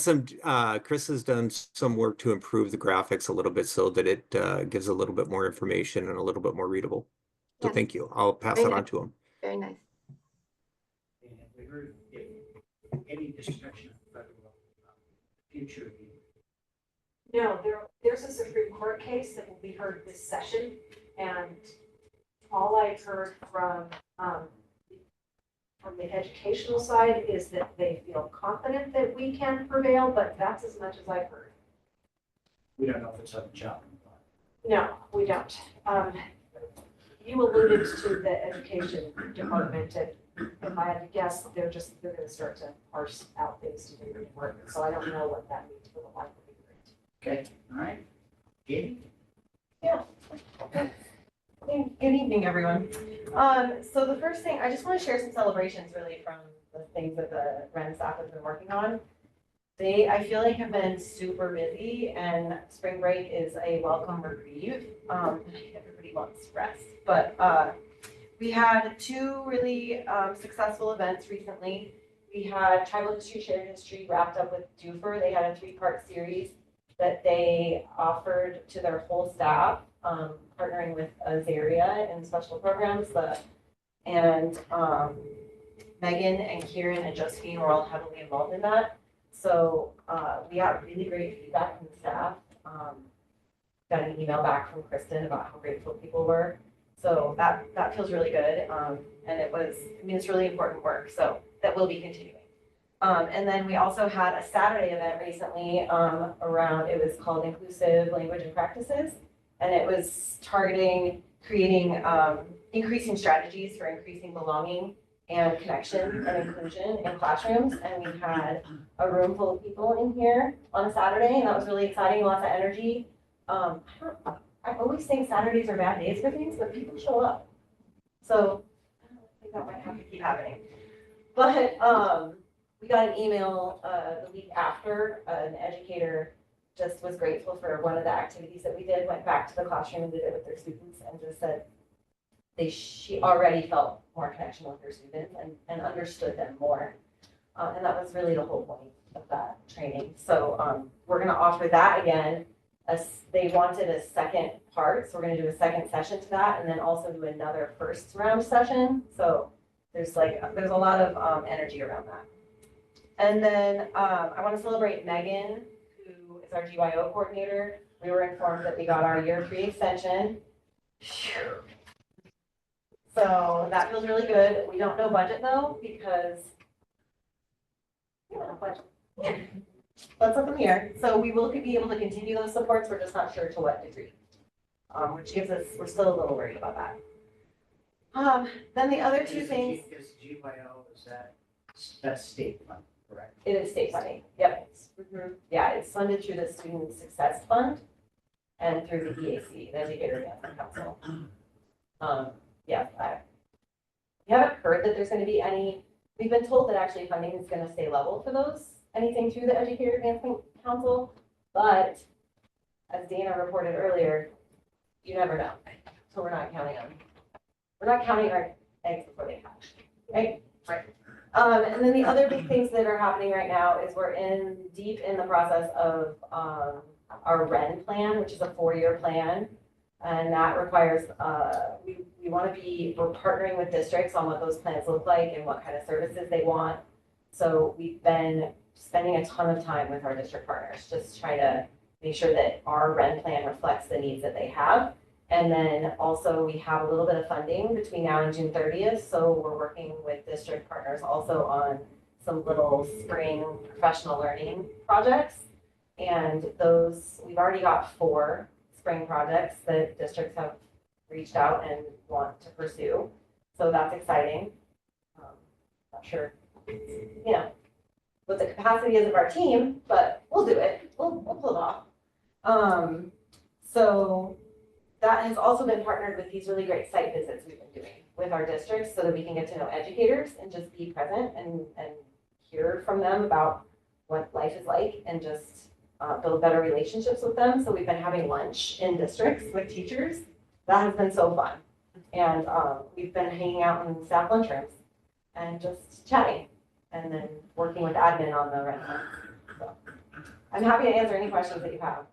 Chris has done some work to improve the graphics a little bit, so that it gives a little bit more information and a little bit more readable. So Yes. thank you. I'll pass Very it on nice. to him. Very nice. And have we heard any discussion about future? No, there's a Supreme Court case that will be heard this session, and all I've heard from the educational side is that they feel confident that we can prevail, but that's as much as I've heard. We don't know if it's on the job. No, we don't. You alluded to the education department, and if I had to guess, they're gonna start to parse out things to do the work, so I don't know what that means for the life of the grade. Okay, all right. Katie? Good evening, everyone. So the first thing, I just want to share some celebrations really from the things that the Ren staff has been working on. They, I feel like, have been super busy, and spring break is a welcome reprieve. Everybody wants rest, but we had two really successful events recently. We had Tribal History, Shared History wrapped up with DUFR. They had a 3-part series that they offered to their whole staff, partnering with Azaria and special programs. And Megan and Kieran and Josephine were all heavily involved in that. So we got really great feedback from the staff. Got an email back from Kristen about how grateful people were. So that feels really good. And it's really important work. So that will be continuing. And then we also had a Saturday event recently around, it was called Inclusive Language and Practices. And it was targeting creating, increasing strategies for increasing belonging and connection and inclusion in classrooms. And we had a room full of people in here on a Saturday, and that was really exciting, lots of energy. I always think Saturdays are bad days for things, but people show up. So I think that might have to keep happening. But we got an email the week after, an educator just was grateful for one of the activities that we did, went back to the classroom and did it with their students, and just said she already felt more connection with her students and understood them more. And that was really the whole point of that training. So we're going to offer that again. They wanted a second part, so we're going to do a second session to that, and then also do another first round session. So there's a lot of energy around that. And then I want to celebrate Megan, who is our GYO coordinator. We were informed that we got our year 3 extension. Phew. So that feels really good. We don't know budget though, because we don't have budget. That's up in the air. So we will be able to continue those supports. We're just not sure to what degree, which gives us, we're still a little worried about that. Then the other two things. Is GYO, that's state fund, correct? It is state funding. Yep. Yeah, it's funded through the Student Success Fund and through the EAC, the Educator Advancement Council. Yeah, we haven't heard that there's going to be any. We've been told that actually funding is going to stay level for those, anything through the Educator Advancement Council, but as Dana reported earlier, you never know. So we're not counting our eggs before they hatch, right? Right. And then the other big things that are happening right now is we're deep in the process of our REN plan, which is a 4-year plan. And that requires, we're partnering with districts on what those plans look like and what kind of services they want. So we've been spending a ton of time with our district partners, just trying to make sure that our REN plan reflects the needs that they have. And then also we have a little bit of funding between now and June 30th. So we're working with district partners also on some little spring professional learning projects. And those, we've already got 4 spring projects that districts have reached out and want to pursue. So that's exciting. Not sure, what the capacity is of our team, but we'll do it. We'll pull it off. So that has also been partnered with these really great site visits we've been doing with our districts so that we can get to know educators and just be present and hear from them about what life is like and just build better relationships with them. So we've been having lunch in districts with teachers. That has been so fun. And we've been hanging out in staff lunchrooms and just chatting and then working with admin on the rent. So I'm happy to answer any questions that you have.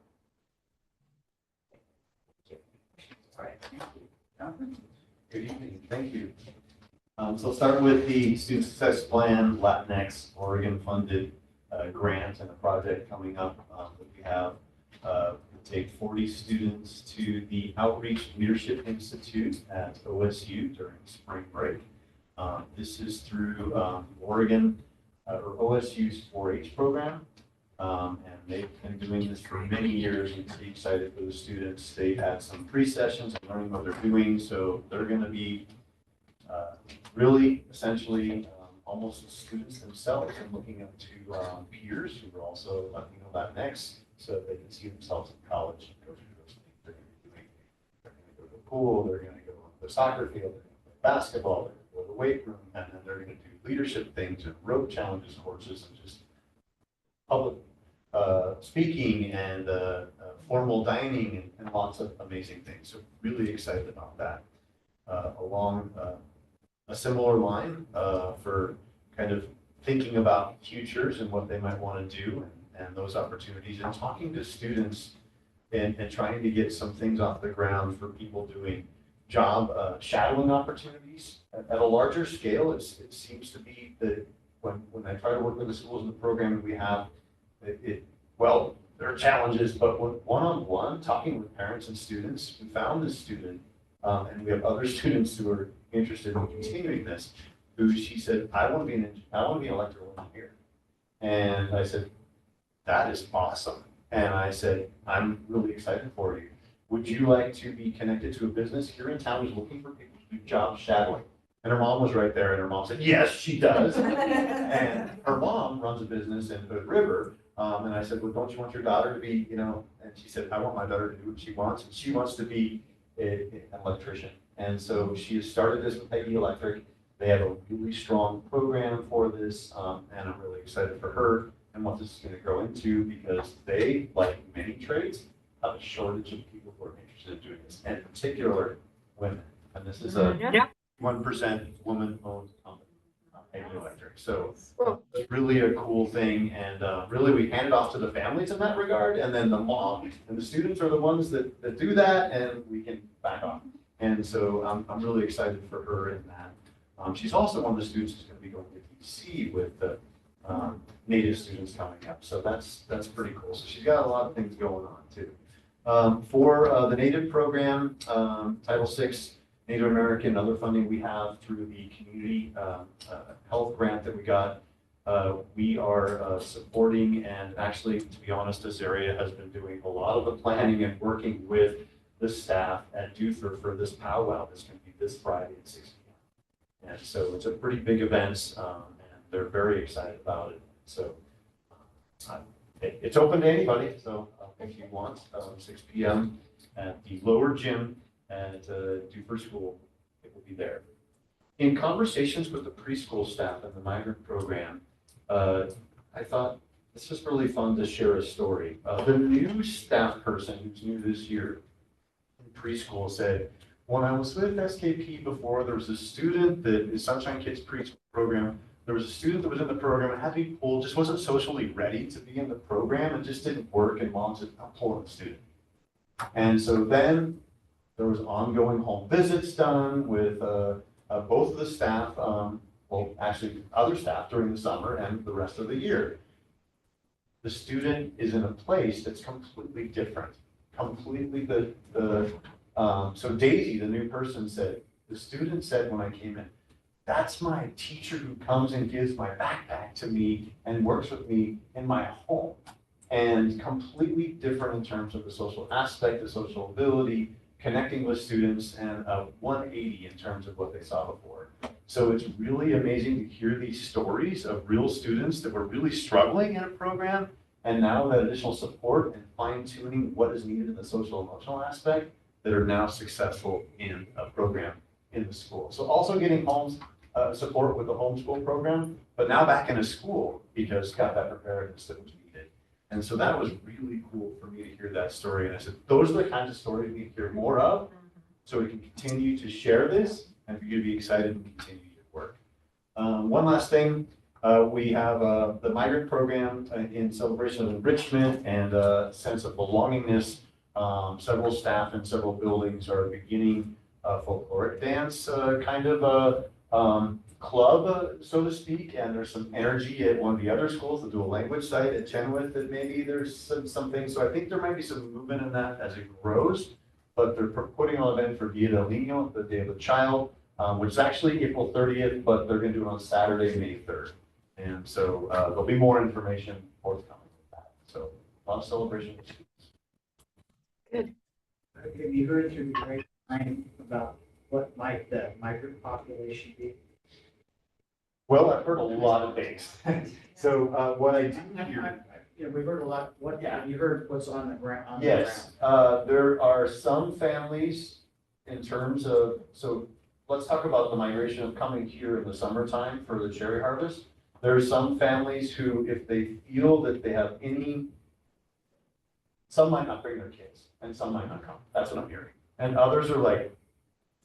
All right. Jonathan? Good evening, thank you. So I'll start with the Student Success Plan, Latinx, Oregon-funded grant and a project coming up that we have. We'll take 40 students to the Outreach Leadership Institute at OSU during spring break. This is through Oregon or OSU's 4-H program. And they've been doing this for many years and pretty excited for the students. They've had some pre-sessions and learning what they're doing. So they're going to be really essentially almost students themselves and looking up to peers who are also Latinx so they can see themselves in college and go through those things they're going to be doing. They're going to go to the pool, they're going to go to the soccer field, they're going to play basketball, they're going to go to the weight room, and then they're going to do leadership things and road challenges courses and just public speaking and formal dining and lots of amazing things. So really excited about that. along a similar line for kind of thinking about futures and what they might want to do and those opportunities, and talking to students and trying to get some things off the ground for people doing job shadowing opportunities at a larger scale. It seems to be that when I try to work with the schools in the program we have, well, there are challenges, but one-on-one, talking with parents and students, we found this student, and we have other students who are interested in continuing this, who she said, I want to be an electrical engineer. And I said, that is awesome. And I said, I'm really excited for you. Would you like to be connected to a business here in town who's looking for people to do job shadowing? And her mom was right there, and her mom said, yes, she does. And her mom runs a business in Hood River. And I said, well, don't you want your daughter to be, and she said, I want my daughter to do what she wants. And she wants to be an electrician. And so she has started this with Peggy Electric. They have a really strong program for this. And I'm really excited for her and what this is going to grow into, because they, like many trades, have a shortage of people who are interested in doing this, and in particular, women. And this is a 1% woman-owned company, Peggy Electric. So it's really a cool thing, and really we hand it off to the families in that regard, and then the mom and the students are the ones that do that, and we can back off. And so I'm really excited for her in that. She's also one of the students who's going to be going to DC with the Native students coming up. So that's pretty cool. So she's got a lot of things going on too. For the Native program, Title VI, Native American, other funding we have through the community health grant that we got. We are supporting, and actually, to be honest, this area has been doing a lot of the planning and working with the staff at Duther for this powwow that's going to be this Friday at 6 p.m. And so it's a pretty big event, and they're very excited about it. So it's open to anybody. So if you want, 6 p.m. at the lower gym at Duther School, it will be there. In conversations with the preschool staff and the migrant program, I thought it's just really fun to share a story. The new staff person who's new this year in preschool said, when I was with SKP before, there was a student that is Sunshine Kids preschool program. There was a student that was in the program and had to be pulled, just wasn't socially ready to be in the program and just didn't work, and mom said, I'm pulling the student. And so then there was ongoing home visits done with both of the staff, well, actually other staff during the summer and the rest of the year. The student is in a place that's completely different, completely so Daisy, the new person, said, the student said when I came in, that's my teacher who comes and gives my backpack to me and works with me in my home. And completely different in terms of the social aspect, the social ability, connecting with students, and a 180 in terms of what they saw before. So it's really amazing to hear these stories of real students that were really struggling in a program, and now that additional support and fine tuning what is needed in the social emotional aspect, that are now successful in a program in the school. So also getting homes support with the homeschool program, but now back in a school because got that preparedness that was needed. And so that was really cool for me to hear that story. And I said, those are the kinds of stories we need to hear more of, so we can continue to share this and for you to be excited and continue your work. One last thing, we have the migrant program in celebration of enrichment and a sense of belongingness. Several staff in several buildings are beginning a folkloric dance kind of a club, so to speak, and there's some energy at one of the other schools, the dual language site at Chenoweth, that maybe there's something. So I think there might be some movement in that as it grows, but they're putting on an event for Dia del Niño, the Day of the Child, which is actually April 30th, but they're going to do it on Saturday, May 3rd. And so there'll be more information forthcoming with that. So a lot of celebration. Good. Have you heard through the grapevine about what might the migrant population be? Well, I've heard a lot of things. So what I do hear. Yeah, we've heard a lot. What? Yeah, you heard what's on the ground. Yes, there are some families in terms of, so let's talk about the migration of coming here in the summertime for the cherry harvest. There are some families who, if they feel that they have some might not bring their kids and some might not come. That's what I'm hearing. And others are like,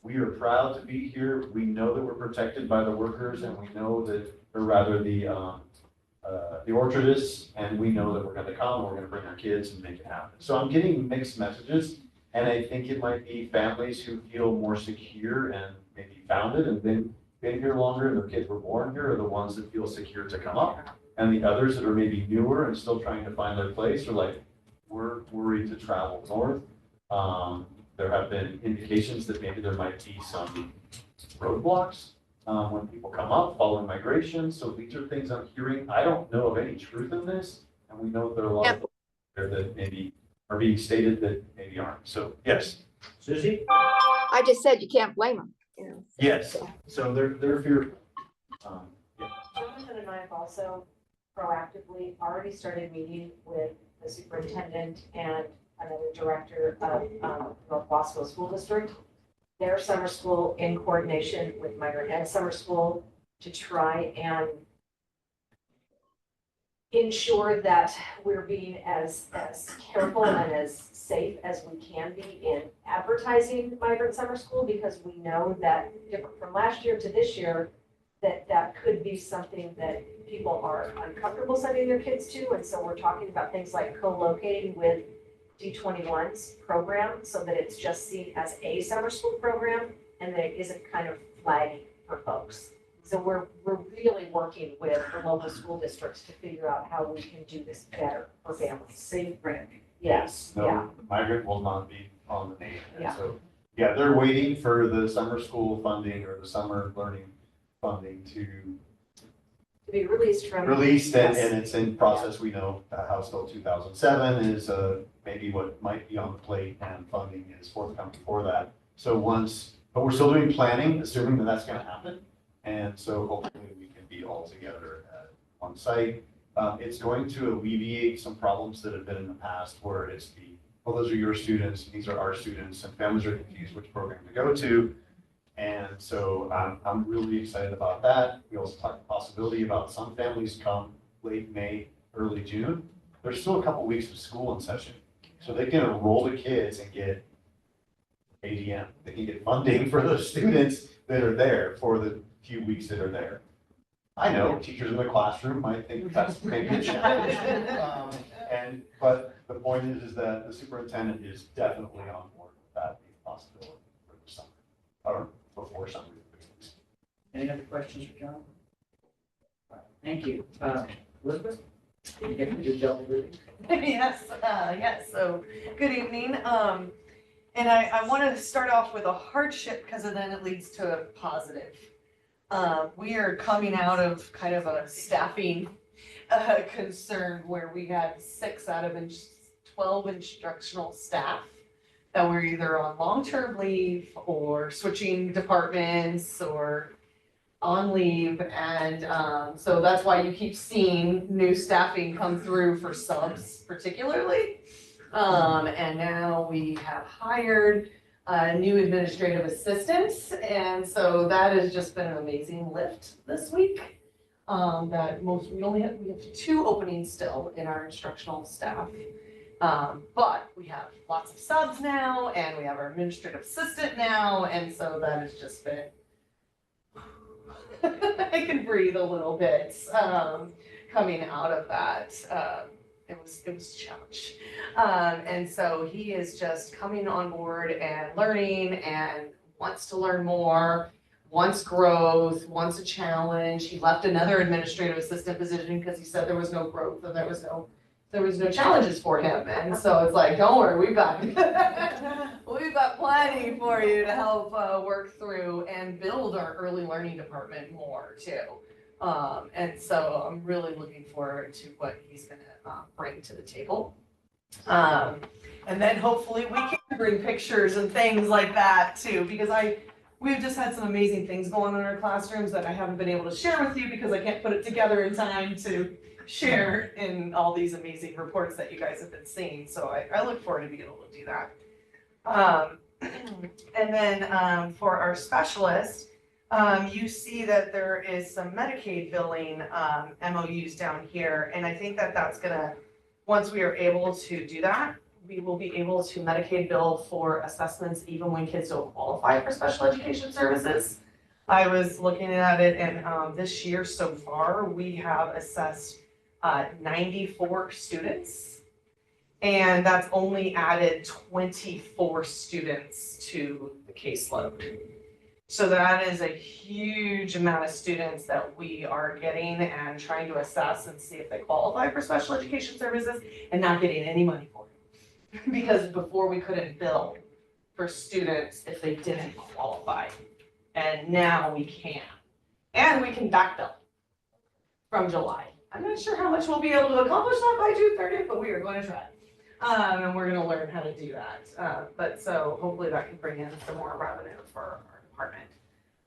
We are proud to be here. We know that we're protected by the workers, and we know that, or rather the orchardists, and we know that we're gonna come, and we're gonna bring our kids and make it happen. So I'm getting mixed messages, and I think it might be families who feel more secure and maybe founded and been here longer, and their kids were born here, are the ones that feel secure to come up. And the others that are maybe newer and still trying to find their place are like, we're worried to travel north. There have been indications that maybe there might be some roadblocks when people come up following migration. So these are things I'm hearing. I don't know of any truth in this. And we know there are a lot of people there that maybe are being stated that maybe aren't. So yes, Susie? I just said you can't blame them, you know. Yes, so they're fearful. Jonathan and I have also proactively already started meeting with the superintendent and another director of North Bosco School District, their summer school in coordination with Migrant Ed Summer School to try and ensure that we're being as careful and as safe as we can be in advertising Migrant Summer School, because we know that different from last year to this year, that could be something that people are uncomfortable sending their kids to. And so we're talking about things like co-locating with D21's program so that it's just seen as a summer school program and that it isn't kind of flagging for folks. So we're really working with the local school districts to figure out how we can do this better for families. Safe branding. Yes, yeah. No, migrant will not be on the name. And Yeah. so, yeah, they're waiting for the summer school funding or the summer learning funding to be released from. released, and Yes. it's in process. We know House Bill 2007 is maybe what might be on the plate, and funding is forthcoming for that. So but we're still doing planning, assuming that that's going to happen. And so hopefully we can be all together at one site. It's going to alleviate some problems that have been in the past where it's well, those are your students, these are our students, and families are confused which program to go to. And so I'm really excited about that. We also talked the possibility about some families come late May, early June. There's still a couple weeks of school in session. So they can enroll the kids and get ADM. They can get funding for those students that are there for the few weeks that are there. I know teachers in the classroom might think that's maybe a challenge. But the point is that the superintendent is definitely on board with that being a possibility for the summer, or before summer. Any other questions for John? All right, thank you. Elizabeth? You get to do double duty? Yes, so good evening. And I want to start off with a hardship because then it leads to a positive. We are coming out of kind of a staffing concern where we had 6 out of 12 instructional staff that were either on long-term leave or switching departments or on leave. And so that's why you keep seeing new staffing come through for subs particularly. And now we have hired new administrative assistants. And so that has just been an amazing lift this week. We have 2 openings still in our instructional staff. But we have lots of subs now, and we have our administrative assistant now. And so that has just been, I can breathe a little bit, coming out of that. It was a challenge. And so he is just coming on board and learning and wants to learn more, wants growth, wants a challenge. He left another administrative assistant position because he said there was no growth and there was no challenges for him. And so it's like, don't worry, we've got plenty for you to help work through and build our early learning department more too. And so I'm really looking forward to what he's gonna bring to the table. And then hopefully we can bring pictures and things like that too, because we've just had some amazing things going on in our classrooms that I haven't been able to share with you because I can't put it together in time to share in all these amazing reports that you guys have been seeing. So I look forward to being able to do that. And then for our specialist, you see that there is some Medicaid billing MOUs down here. And I think that that's gonna, once we are able to do that, we will be able to Medicaid bill for assessments even when kids don't qualify for special education services. I was looking at it and this year so far, we have assessed 94 students. And that's only added 24 students to the caseload. So that is a huge amount of students that we are getting and trying to assess and see if they qualify for special education services and not getting any money for it. Because before we couldn't bill for students if they didn't qualify. And now we can. And we can back bill from July. I'm not sure how much we'll be able to accomplish that by June 30th, but we are going to try. And we're gonna learn how to do that. But so hopefully that can bring in some more revenue for our department.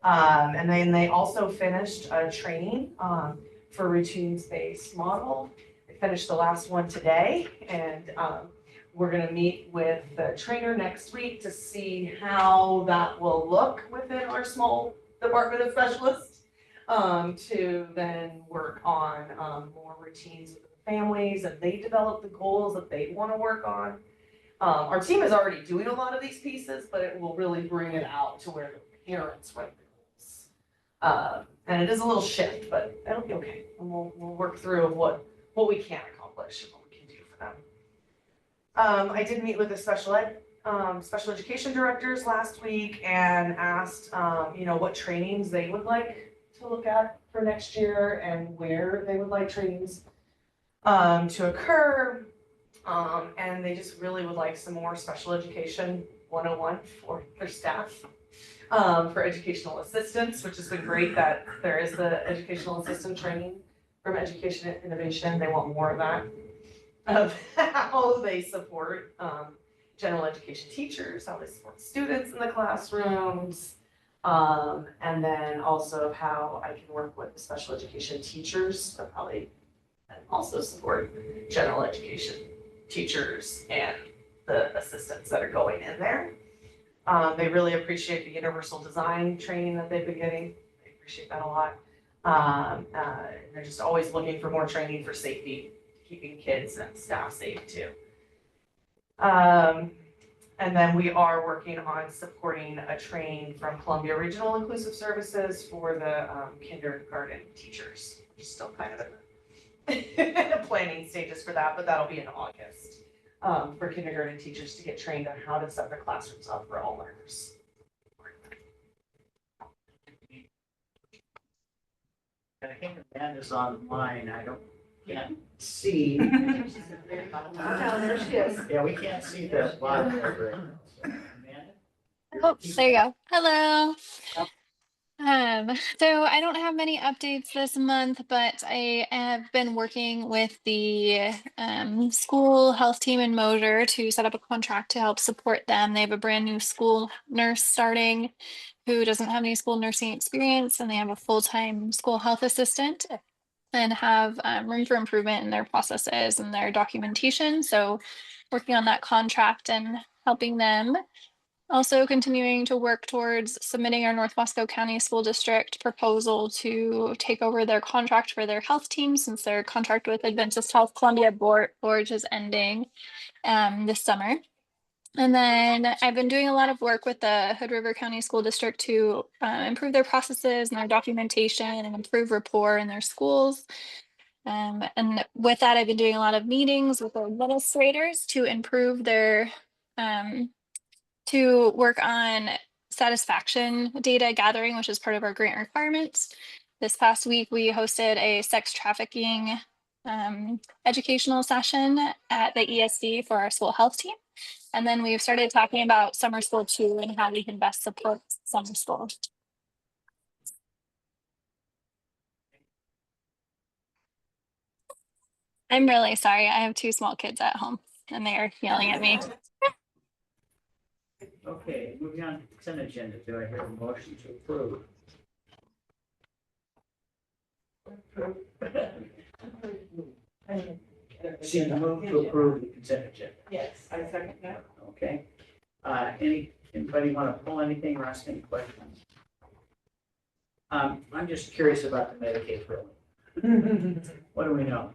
And then they also finished a training for routines-based model. They finished the last one today, and we're gonna meet with the trainer next week to see how that will look within our small department of specialists. To then work on more routines with the families, and they develop the goals that they want to work on. Our team is already doing a lot of these pieces, but it will really bring it out to where the parents write the goals. And it is a little shift, but it'll be okay. And we'll work through what we can accomplish and what we can do for them. I did meet with the special education directors last week and asked, what trainings they would like to look at for next year and where they would like trainings to occur. And they just really would like some more special education 101 for their staff, for educational assistants, which has been great that there is the educational assistant training from Education Innovation. They want more of that, of how they support general education teachers, how they support students in the classrooms. And then also how I can work with special education teachers, of how they also support general education teachers and the assistants that are going in there. They really appreciate the universal design training that they've been getting. They appreciate that a lot. They're just always looking for more training for safety, keeping kids and staff safe too. And then we are working on supporting a training from Columbia Regional Inclusive Services for the kindergarten teachers. We're still kind of in the planning stages for that, but that'll be in August for kindergarten teachers to get trained on how to set their classrooms up for all learners. I think Amanda's online. Can't see. There she is. Yeah, we can't see the bottom of it. Amanda? Oh, there you go. Hello. So I don't have many updates this month, but I have been working with the school health team in Moser to set up a contract to help support them. They have a brand new school nurse starting who doesn't have any school nursing experience, and they have a full-time school health assistant and have room for improvement in their processes and their documentation. So working on that contract and helping them. Also continuing to work towards submitting our North Moscow County School District proposal to take over their contract for their health team, since their contract with Adventist Health Columbia Board is ending this summer. And then I've been doing a lot of work with the Hood River County School District to improve their processes and their documentation and improve rapport in their schools. And with that, I've been doing a lot of meetings with the administrators to improve their to work on satisfaction data gathering, which is part of our grant requirements. This past week, we hosted a sex trafficking educational session at the ESD for our school health team. And then we've started talking about summer school too and how we can best support summer school. I'm really sorry. I have 2 small kids at home and they are yelling at me. Okay, moving on to the consent agenda. Do I hear a motion to approve? She moved to approve the consent agenda. Yes, I second that. Okay. Anybody want to pull anything or ask any questions? I'm just curious about the Medicaid billing. What do we know?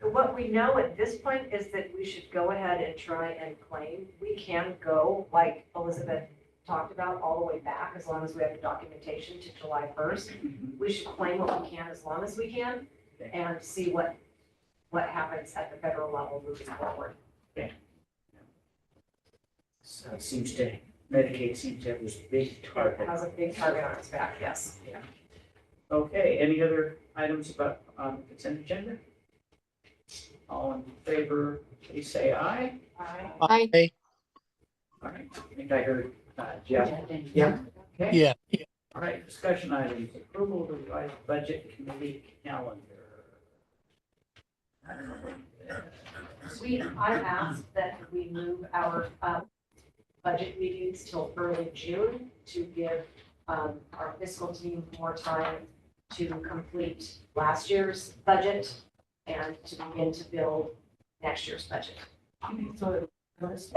What we know at this point is that we should go ahead and try and claim. We can go, like Elizabeth talked about, all the way back, as long as we have the documentation to July 1st. We should claim what we can as long as we can and see what happens at the federal level moving forward. So it seems to, Medicaid seems to have this big target. It has a big target on its back, yes. Yeah. Okay, any other items about on the consent agenda? All in favor, please say aye. Aye. Aye. All right, I think I heard Jeff. Yeah. Okay. Yeah. All right, discussion items, approval of the revised budget committee calendar. I don't know. I asked that we move our budget meetings till early June to give our fiscal team more time to complete last year's budget and to begin to build next year's budget. That's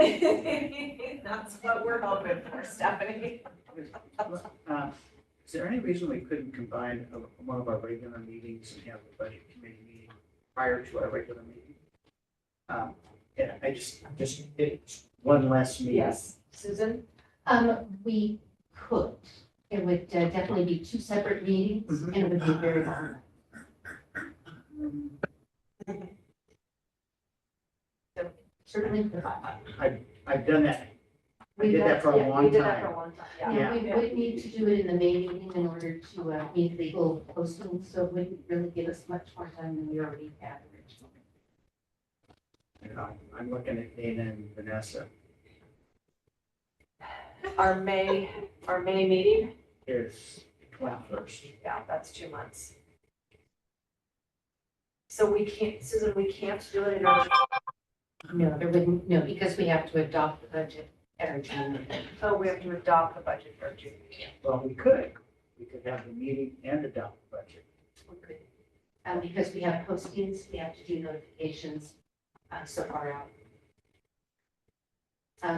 what we're hoping for, Stephanie. Is there any reason we couldn't combine one of our regular meetings and have the budget committee meeting prior to our regular meeting? Yeah, it's one less meeting. Yes, Susan? We could. It would definitely be two separate meetings and it would be very long. Certainly. I've done that. I did that for a long We did that for time. a long time, yeah. Yeah, we would need to do it in the May meeting in order to meet legal postings, so it wouldn't really give us much more time than we already had originally. I'm looking at Dana and Vanessa. Our May meeting, Is 21st. yeah, that's 2 months. So we can't, Susan, we can't do it in our, No, there wouldn't, no, because we have to adopt the budget at our June meeting. oh, we have to adopt the budget for June. Well, we could have the meeting and adopt the budget. We could. Because we have postings, we have to do notifications so far out.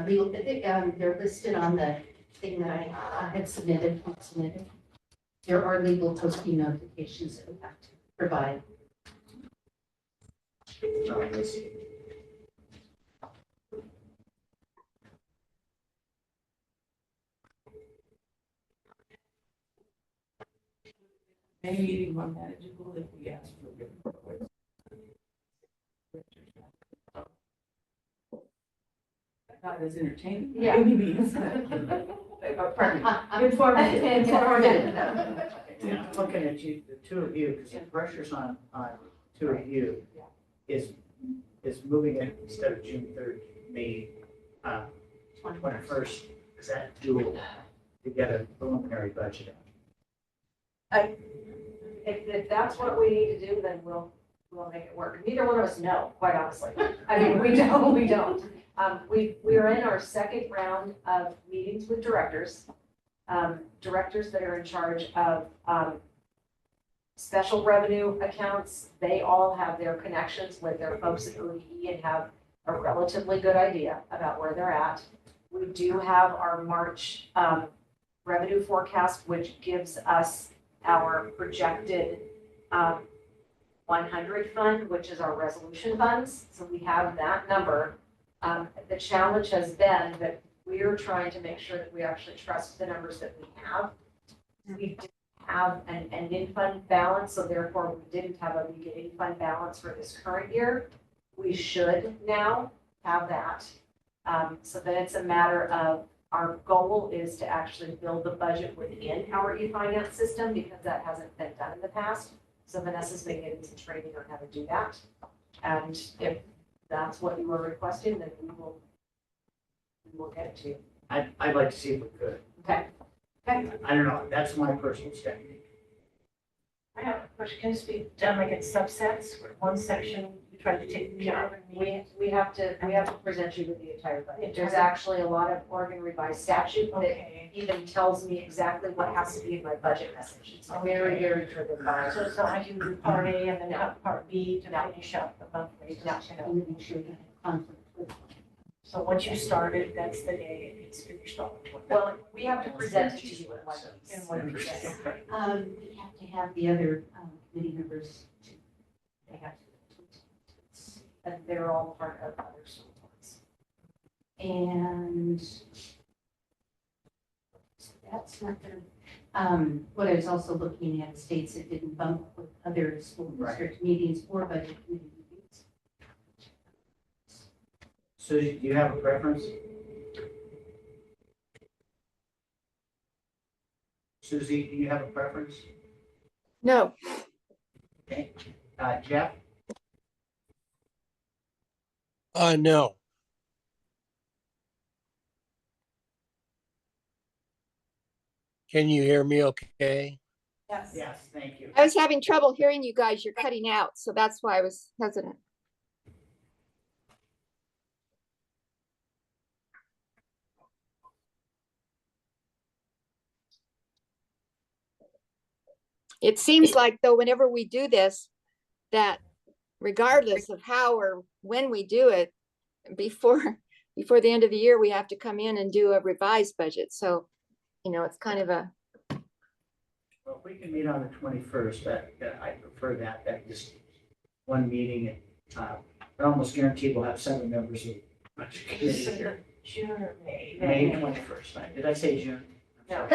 Legal, they're listed on the thing that I had submitted. There are legal posting notifications that we have to provide. May meeting more manageable if we ask for different. Not as entertaining. Yeah. Meetings. Informative. Yeah, I'm looking at you, the two of you, because the pressure's on two of you, is moving it instead of June 3rd, May 21st. Is that doable to get a preliminary budget out? If that's what we need to do, then we'll make it work. Neither one of us know, quite honestly. I mean, we don't. We are in our second round of meetings with directors. Directors that are in charge of special revenue accounts. They all have their connections with their folks at ODE and have a relatively good idea about where they're at. We do have our March revenue forecast, which gives us our projected 100 fund, which is our resolution funds. So we have that number. The challenge has been that we're trying to make sure that we actually trust the numbers that we have. We didn't have an ending fund balance, so therefore we didn't have a beginning fund balance for this current year. We should now have that. So then it's a matter of our goal is to actually build the budget within our e-finance system because that hasn't been done in the past. So Vanessa's been getting some training on how to do that. And if that's what you were requesting, then we will get it to you. I'd like to see if we could. Okay. Okay. I don't know, that's my personal technique. I have a question. Can this be done like in subsets, where one section you try to take care of? We have to present you with the entire budget. There's actually a lot of Oregon revised statute that even tells me exactly what has to be in my budget message. It's very, very driven by. So it's not like you do part A and then have part B to finish up the monthly. We would make sure you have conflict with. So once you started, that's the day it's finished off. Well, we have to present it to you in one piece. In one piece. We have to have the other committee members too. They have to. and they're all part of other school boards. And that's not there. What I was also looking at states it didn't bump up with other school district meetings or budget committee meetings. Susie, do you have a preference? Susie, do you have a preference? No, Okay. Jeff? No. Can you hear me okay? Yes. Yes, thank you. I was having trouble hearing you guys. You're cutting out, so that's why I was hesitant. It seems like though, whenever we do this, that regardless of how or when we do it, before the end of the year, we have to come in and do a revised budget. So, it's kind of a, Well, if we can meet on the 21st, I prefer that just one meeting. I almost guaranteed we'll have 7 members of budget committee here. June or May. May 21st, right? Did I say June? No.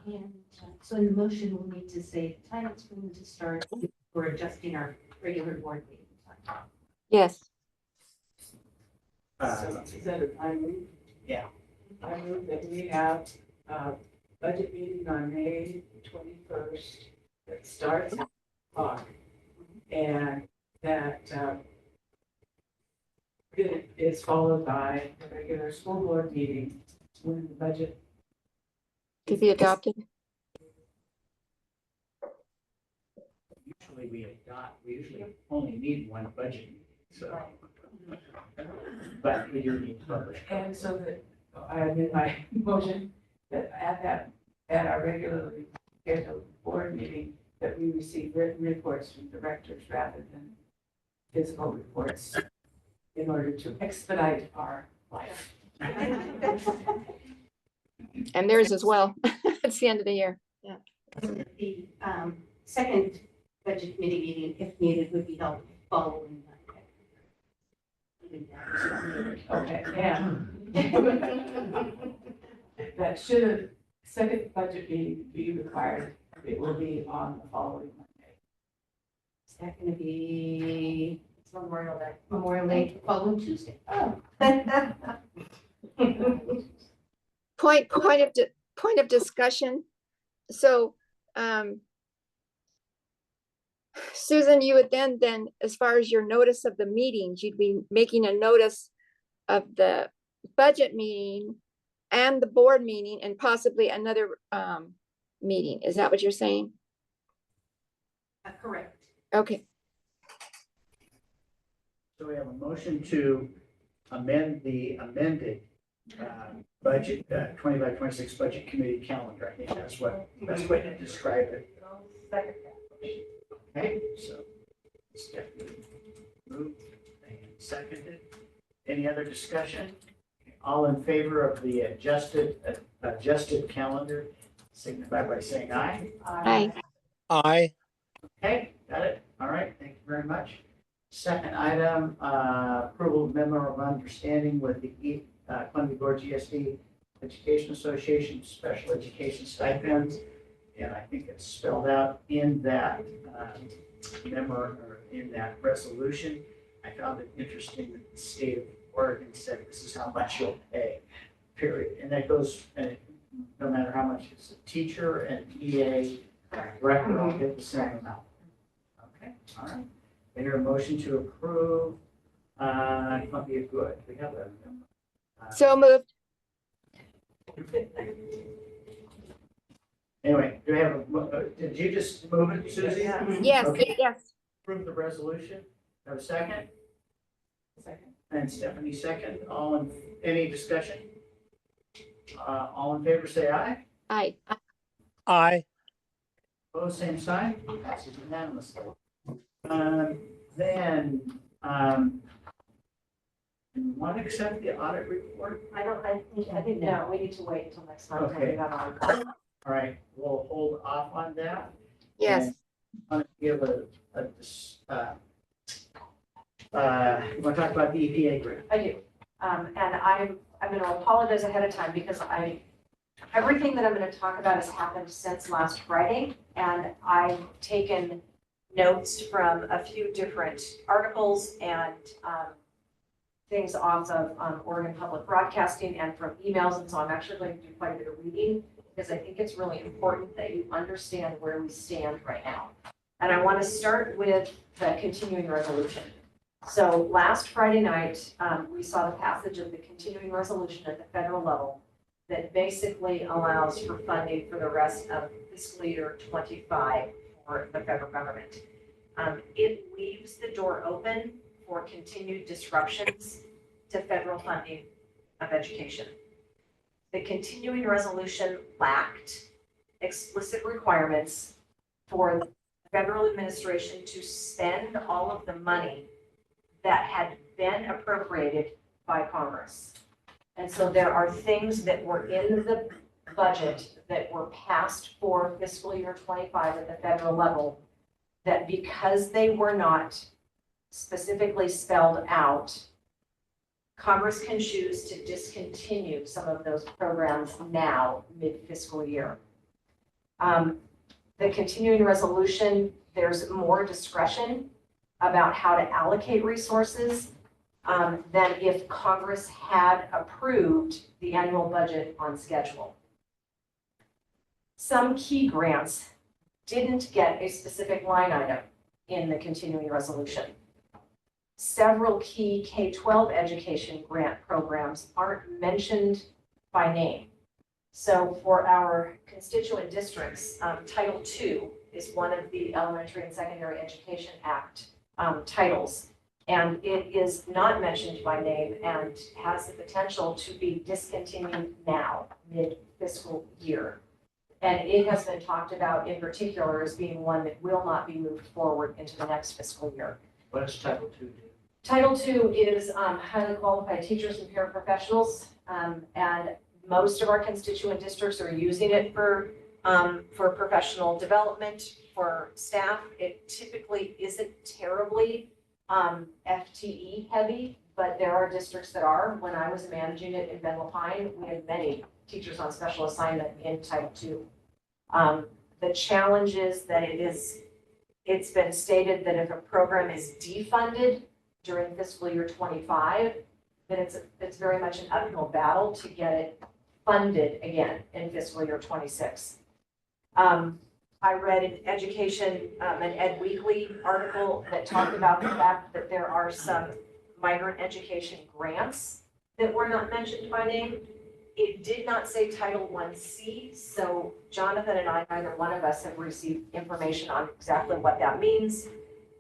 And so in the motion, we'll need to say the time it's going to start. We're adjusting our regular board meeting time. yes. Uh, Is that a time move? Yeah. I move that we have a budget meeting on May 21st that starts at 5 and that it is followed by a regular school board meeting when the budget. To be adopted. Usually we usually only need one budget, so. But we do need to publish. And so that I amend my motion that at our regularly scheduled board meeting, that we receive written reports from directors rather than physical reports in order to expedite our life. And theirs as well. It's the end of the year. Yeah. The second budget committee meeting, if needed, would be held following that. Okay, yeah. That should, second budget meeting be required, it will be on the following Monday. Is that going to be Memorial Day? Memorial Day, following Tuesday. Oh. Point of discussion. So, Susan, you would then, as far as your notice of the meetings, you'd be making a notice of the budget meeting and the board meeting and possibly another meeting. Is that what you're saying? Correct. Okay. So we have a motion to amend the amended budget, 25-26 budget committee calendar. I think that's what, best way to describe it. Okay, so Stephanie moved and seconded. Any other discussion? All in favor of the adjusted calendar, signify by saying aye. Aye. Aye. Okay, got it. All right, thank you very much. Second item, approval of memo of understanding with the Columbia Gorge GSD Education Association Special Education Stipends. And I think it's spelled out in that memo or in that resolution. I found it interesting that the state of Oregon said this is how much you'll pay, period. And that goes, no matter how much it's a teacher and EA, director all get the same amount. Okay, all right. I hear a motion to approve Columbia Good. We have that. So moved. Anyway, do we have a, did you just move it, Susie? Yes, Okay. yes. Approve the resolution. Have a second? Second. And Stephanie second. Any discussion? All in favor, say aye. Aye. Aye. Opposed, same sign. Passes unanimously. Then, want to accept the audit report? I think no, we need to wait until next month. Okay. All right, we'll hold off on that. Yes. Want to give you want to talk about the EPA grant? I do. And I'm going to apologize ahead of time because everything that I'm going to talk about has happened since last Friday. And I've taken notes from a few different articles and things off of Oregon Public Broadcasting and from emails. And so I'm actually going to do quite a bit of reading because I think it's really important that you understand where we stand right now. And I want to start with the continuing resolution. So last Friday night, we saw the passage of the continuing resolution at the federal level that basically allows for funding for the rest of fiscal year 25 for the federal government. It leaves the door open for continued disruptions to federal funding of education. The continuing resolution lacked explicit requirements for the federal administration to spend all of the money that had been appropriated by Congress. And so there are things that were in the budget that were passed for fiscal year 25 at the federal level that because they were not specifically spelled out, Congress can choose to discontinue some of those programs now mid-fiscal year. The continuing resolution, there's more discretion about how to allocate resources than if Congress had approved the annual budget on schedule. Some key grants didn't get a specific line item in the continuing resolution. Several key K-12 education grant programs aren't mentioned by name. So for our constituent districts, Title II is one of the Elementary and Secondary Education Act titles, and it is not mentioned by name and has the potential to be discontinued now, mid-fiscal year. And it has been talked about in particular as being one that will not be moved forward into the next fiscal year. What does Title II do? Title II is highly qualified teachers and paraprofessionals, and most of our constituent districts are using it for professional development for staff. It typically isn't terribly FTE heavy, but there are districts that are. When I was managing it in Ben Lapine, we had many teachers on special assignment in Title II. The challenge is that it's been stated that if a program is defunded during fiscal year 25, then it's very much an uphill battle to get it funded again in fiscal year 26. I read an education, an Ed Weekly article that talked about the fact that there are some migrant education grants that were not mentioned by name. It did not say Title I-C, so Jonathan and I, neither one of us have received information on exactly what that means.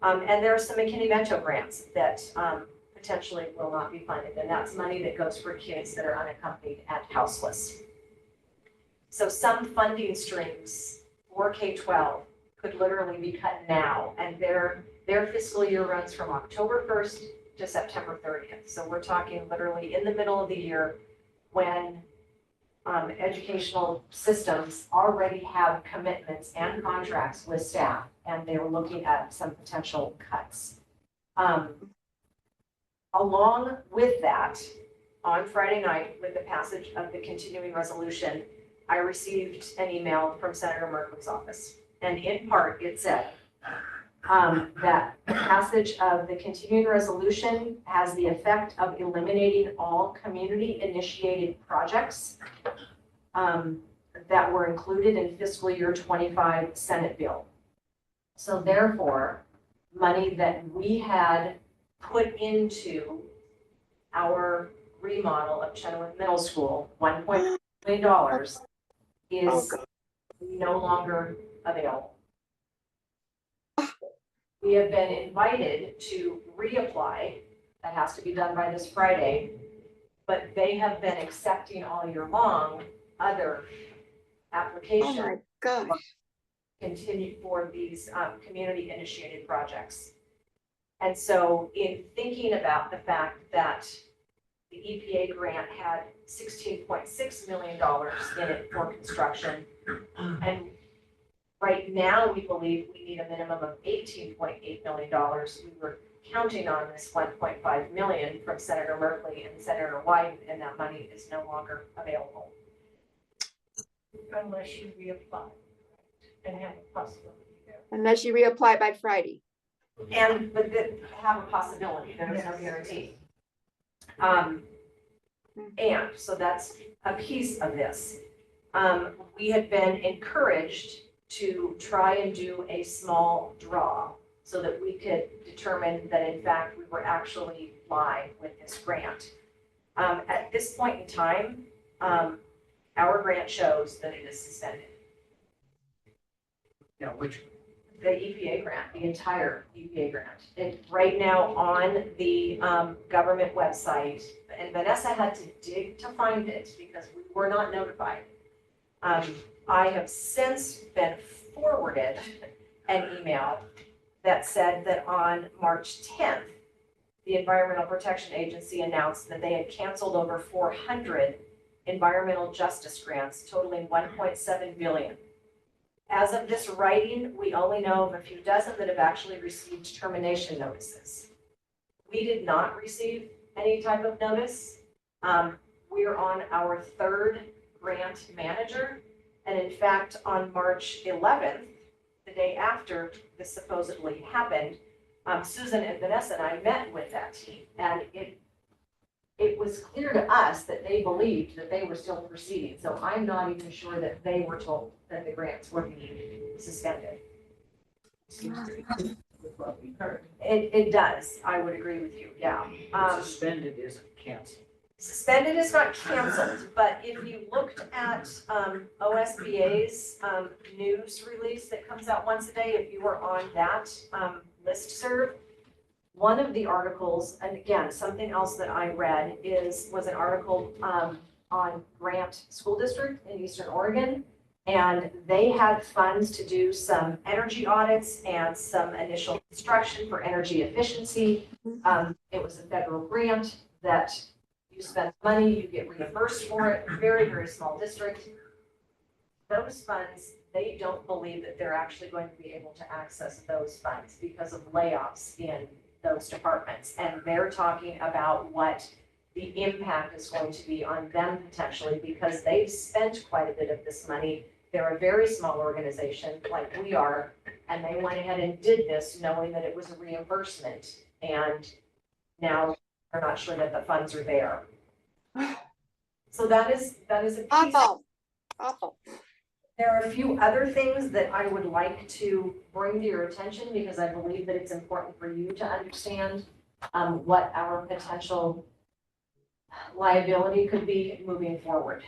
And there are some McKinney-Vento grants that potentially will not be funded, and that's money that goes for kids that are unaccompanied and houseless. So some funding streams for K-12 could literally be cut now, and their fiscal year runs from October 1st to September 30th. So we're talking literally in the middle of the year when educational systems already have commitments and contracts with staff, and they're looking at some potential cuts. Along with that, on Friday night, with the passage of the continuing resolution, I received an email from Senator Merkle's office. And in part, it said that the passage of the continuing resolution has the effect of eliminating all community-initiated projects that were included in fiscal year 25 Senate bill. So therefore, money that we had put into our remodel of Chenoweth Middle School, $1.1 million, is no longer available. We have been invited to reapply. That has to be done by this Friday, but they have been accepting all year long other applications. Oh my gosh. Continue for these community initiated projects. And so in thinking about the fact that the EPA grant had $16.6 million in it for construction, and Right now, we believe we need a minimum of $18.8 million. We were counting on this 1.5 million from Senator Merkley and Senator Wyden, and that money is no longer available. Unless you reapply and have a possibility there. Unless you reapply by Friday. But that have a possibility, there is no guarantee. And so that's a piece of this. We had been encouraged to try and do a small draw so that we could determine that in fact we were actually live with this grant. At this point in time, our grant shows that it is suspended. Yeah, which, The EPA grant, the entire EPA grant. It right now on the government website, and Vanessa had to dig to find it because we were not notified. I have since been forwarded an email that said that on March 10th, the Environmental Protection Agency announced that they had canceled over 400 environmental justice grants totaling 1.7 billion. As of this writing, we only know of a few dozen that have actually received termination notices. We did not receive any type of notice. We are on our third grant manager. And in fact, on March 11th, the day after this supposedly happened, Susan and Vanessa and I met with that team. And it was clear to us that they believed that they were still proceeding. So I'm not even sure that they were told that the grants were being suspended. seems to be with what we heard. It does, I would agree with you, yeah. Suspended isn't canceled. Suspended is not canceled, but if you looked at OSBA's news release that comes out once a day, if you were on that listserv, one of the articles, and again, something else that I read was an article on Grant School District in Eastern Oregon. And they had funds to do some energy audits and some initial construction for energy efficiency. It was a federal grant that you spend money, you get reimbursed for it, very, very small district. Those funds, they don't believe that they're actually going to be able to access those funds because of layoffs in those departments. And they're talking about what the impact is going to be on them potentially because they've spent quite a bit of this money. They're a very small organization like we are, and they went ahead and did this knowing that it was a reimbursement. And now they're not sure that the funds are there. So that is a piece. Awful. There are a few other things that I would like to bring to your attention because I believe that it's important for you to understand what our potential liability could be moving forward.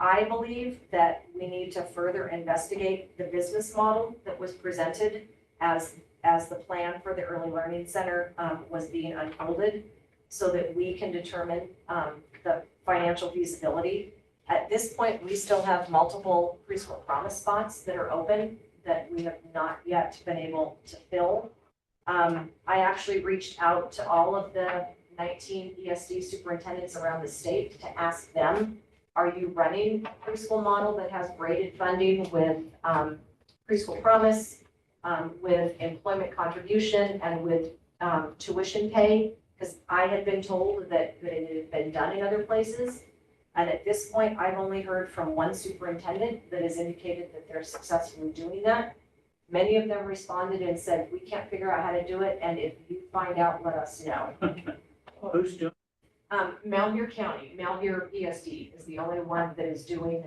I believe that we need to further investigate the business model that was presented as the plan for the Early Learning Center was being unfolded so that we can determine the financial feasibility. At this point, we still have multiple preschool promise spots that are open that we have not yet been able to fill. I actually reached out to all of the 19 ESD superintendents around the state to ask them, are you running a preschool model that has braided funding with preschool promise, with employment contribution, and with tuition pay? Because I had been told that it had been done in other places. And at this point, I've only heard from one superintendent that has indicated that they're successfully doing that. Many of them responded and said, we can't figure out how to do it, and if you find out, let us know. Who's doing? Malheur County, Malheur ESD is the only one that is doing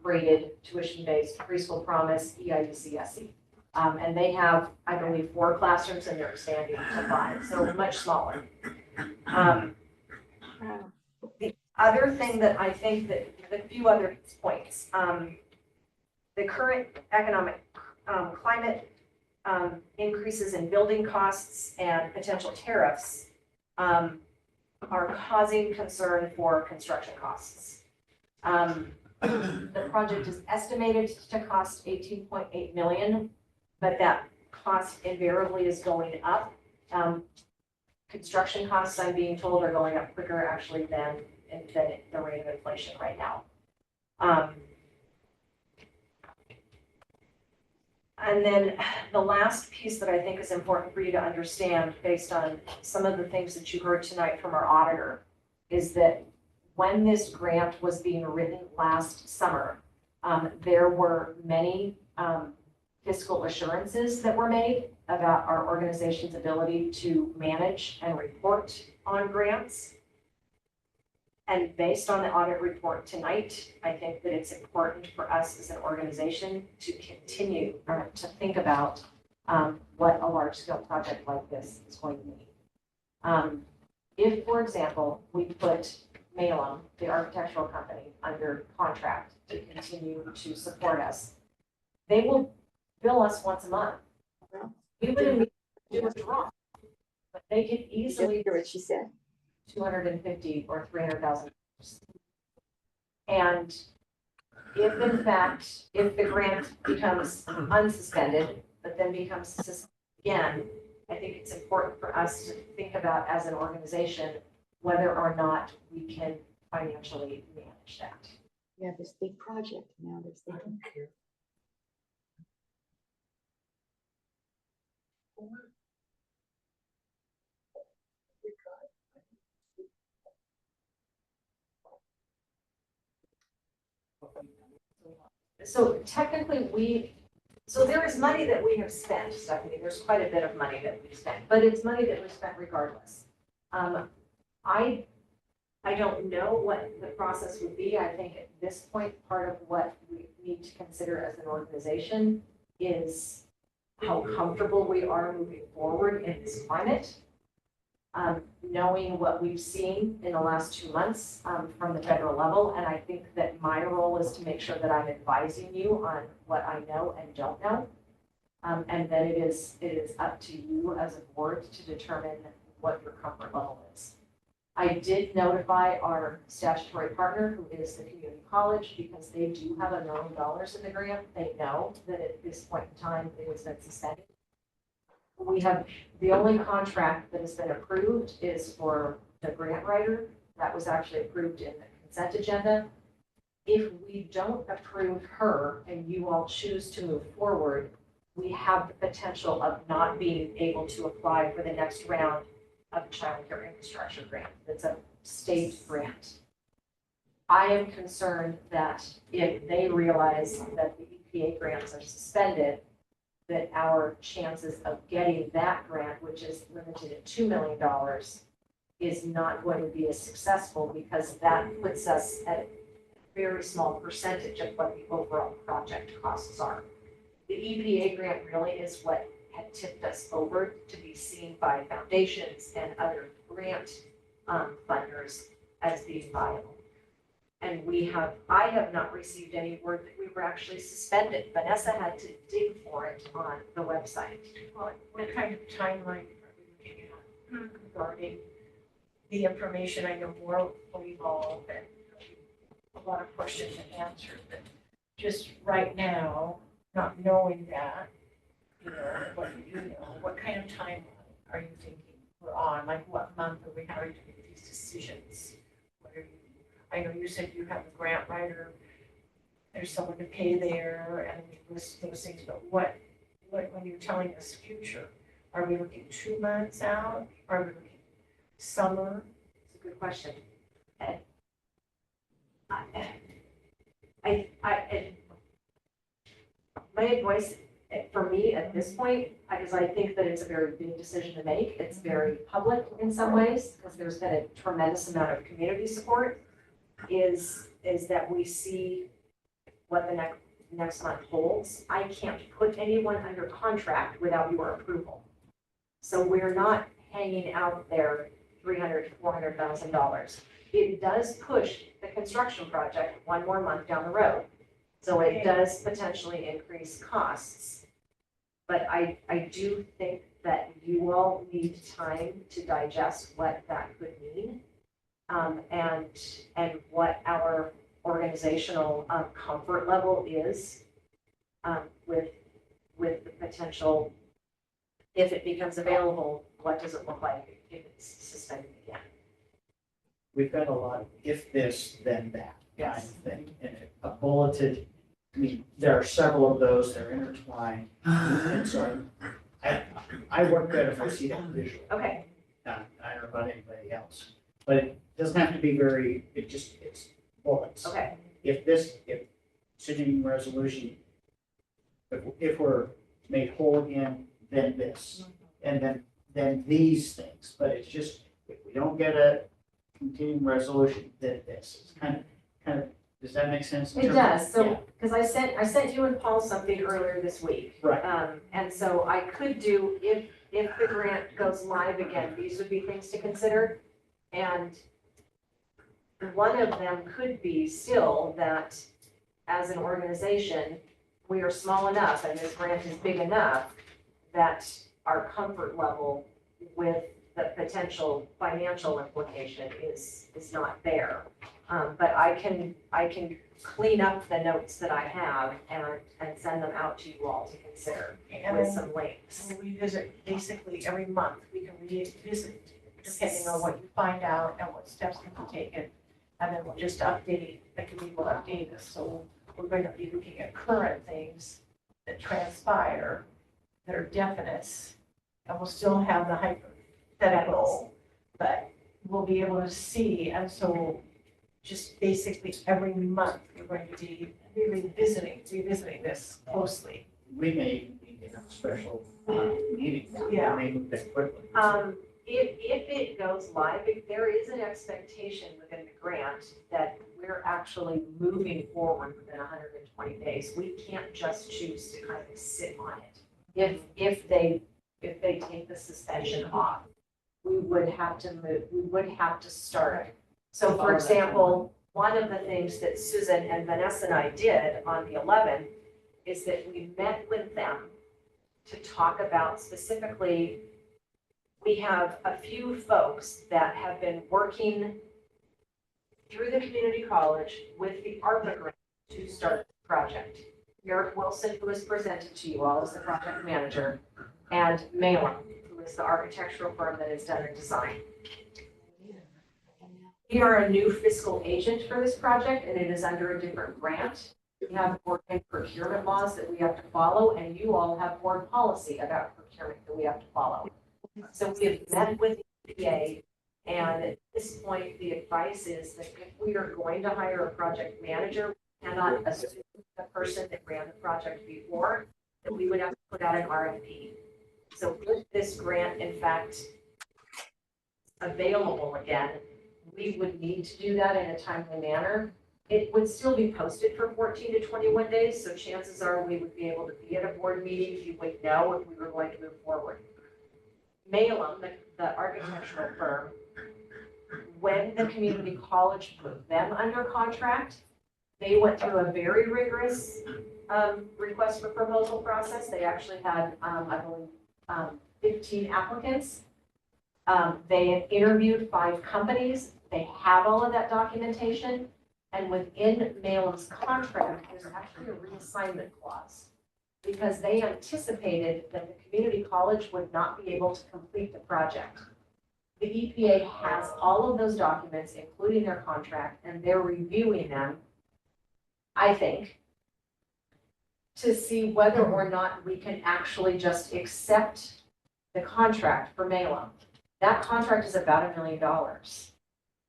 braided tuition-based preschool promise EIDCSE. And they have, I believe, 4 classrooms and they're expanding to 5, so much smaller. The other thing that I think that, a few other points, the current economic climate increases in building costs and potential tariffs are causing concern for construction costs. The project is estimated to cost 18.8 million, but that cost invariably is going up. Construction costs, I'm being told, are going up quicker actually than the rate of inflation right now. And then the last piece that I think is important for you to understand, based on some of the things that you heard tonight from our auditor, is that when this grant was being written last summer, there were many fiscal assurances that were made about our organization's ability to manage and report on grants. And based on the audit report tonight, I think that it's important for us as an organization to continue to think about what a large-scale project like this is going to mean. If, for example, we put Malum, the architectural company, under contract to continue to support us, they will bill us once a month. We wouldn't do it wrong, but they could easily Hear what she said. 250 or 300,000. And if in fact, if the grant becomes unsuspended, but then becomes suspended again, I think it's important for us to think about as an organization whether or not we can financially manage that. We have this big project now. There's the. So technically so there is money that we have spent, Stephanie, there's quite a bit of money that we've spent, but it's money that we spent regardless. I don't know what the process would be. I think at this point, part of what we need to consider as an organization is how comfortable we are moving forward in this climate. Knowing what we've seen in the last 2 months from the federal level. And I think that my role is to make sure that I'm advising you on what I know and don't know. And then it is up to you as a board to determine what your comfort level is. I did notify our statutory partner, who is the community college, because they do have $1 million in the grant. They know that at this point in time, it has been suspended. We have, the only contract that has been approved is for the grant writer. That was actually approved in the consent agenda. If we don't approve her and you all choose to move forward, we have the potential of not being able to apply for the next round of child care infrastructure grant. That's a state grant. I am concerned that if they realize that the EPA grants are suspended, that our chances of getting that grant, which is limited at $2 million, is not going to be as successful, because that puts us at a very small percentage of what the overall project costs are. The EPA grant really is what had tipped us over to be seen by foundations and other grant funders as being viable. And I have not received any word that we were actually suspended. Vanessa had to dig for it on the website. What kind of timeline are we looking at regarding the information? I know more will evolve and a lot of questions and answers, but just right now, not knowing that, what you do know, what kind of timeline are you thinking we're on? Like what month are we having to make these decisions? What are you? I know you said you have a grant writer, there's someone to pay there, and those things, but what, when you're telling us future, are we looking 2 months out? Are we looking summer? It's a good question. My advice for me at this point, because I think that it's a very big decision to make, it's very public in some ways, because there's been a tremendous amount of community support, is that we see what the next month holds. I can't put anyone under contract without your approval. So we're not hanging out there $300,000 to $400,000. It does push the construction project 1 more month down the road. So it does potentially increase costs. But I do think that you all need time to digest what that could mean. And what our organizational comfort level is with the potential, if it becomes available, what does it look like if it's suspended again? We've got a lot of if this, then that kind of Yes. thing in it, a bulleted I mean, there are several of those that are intertwined, and so I work better if I see that visually. Okay, I don't know about anybody else, but it doesn't have to be very, it's bullets. okay, If continuing resolution, if we're made whole again, then this, and then these things, but it's just, if we don't get a continuing resolution, then this. It's kind of, does that make sense? it does, so, because I sent you and Paul something earlier this week. Right. And so I could do, if the grant goes live again, these would be things to consider. And one of them could be still that as an organization, we are small enough and this grant is big enough that our comfort level with the potential financial implication is not there. But I can clean up the notes that I have and send them out to you all to consider with some links. We revisit basically every month, we can revisit depending on what you find out and what steps can be taken. And then we'll just update, the committee will update us. So we're going to be looking at current things that transpire, that are definite, and we'll still have the hypothetical, but we'll be able to see, and so just basically every month, we're going to be revisiting this closely. We may need to have a special meeting. Yeah. May move that quickly. If it goes live, if there is an expectation within the grant that we're actually moving forward within 120 days, we can't just choose to kind of sit on it. If they take the suspension off, we would have to move, we would have to start it. So for example, one of the things that Susan and Vanessa and I did on the 11th is that we met with them to talk about specifically, we have a few folks that have been working through the community college with the ARPA grant to start the project. Eric Wilson, who was presented to you all as the project manager, and Malin, who is the architectural firm that has done the design. We are a new fiscal agent for this project, and it is under a different grant. We have board and procurement laws that we have to follow, and you all have board policy about procurement that we have to follow. So we have met with the EPA, and at this point, the advice is that if we are going to hire a project manager, we cannot assume the person that ran the project before, that we would have to put out an RFP. So with this grant, in fact, available again, we would need to do that in a timely manner. It would still be posted for 14 to 21 days, so chances are we would be able to be at a board meeting. You would know if we were going to move forward. Malum, the architectural firm, when the community college put them under contract, they went through a very rigorous request for proposal process. They actually had, I believe, 15 applicants. They interviewed 5 companies. They have all of that documentation. And within Malum's contract, there's actually a reassignment clause because they anticipated that the community college would not be able to complete the project. The EPA has all of those documents, including their contract, and they're reviewing them, I think, to see whether or not we can actually just accept the contract for Malum. That contract is about $1 million.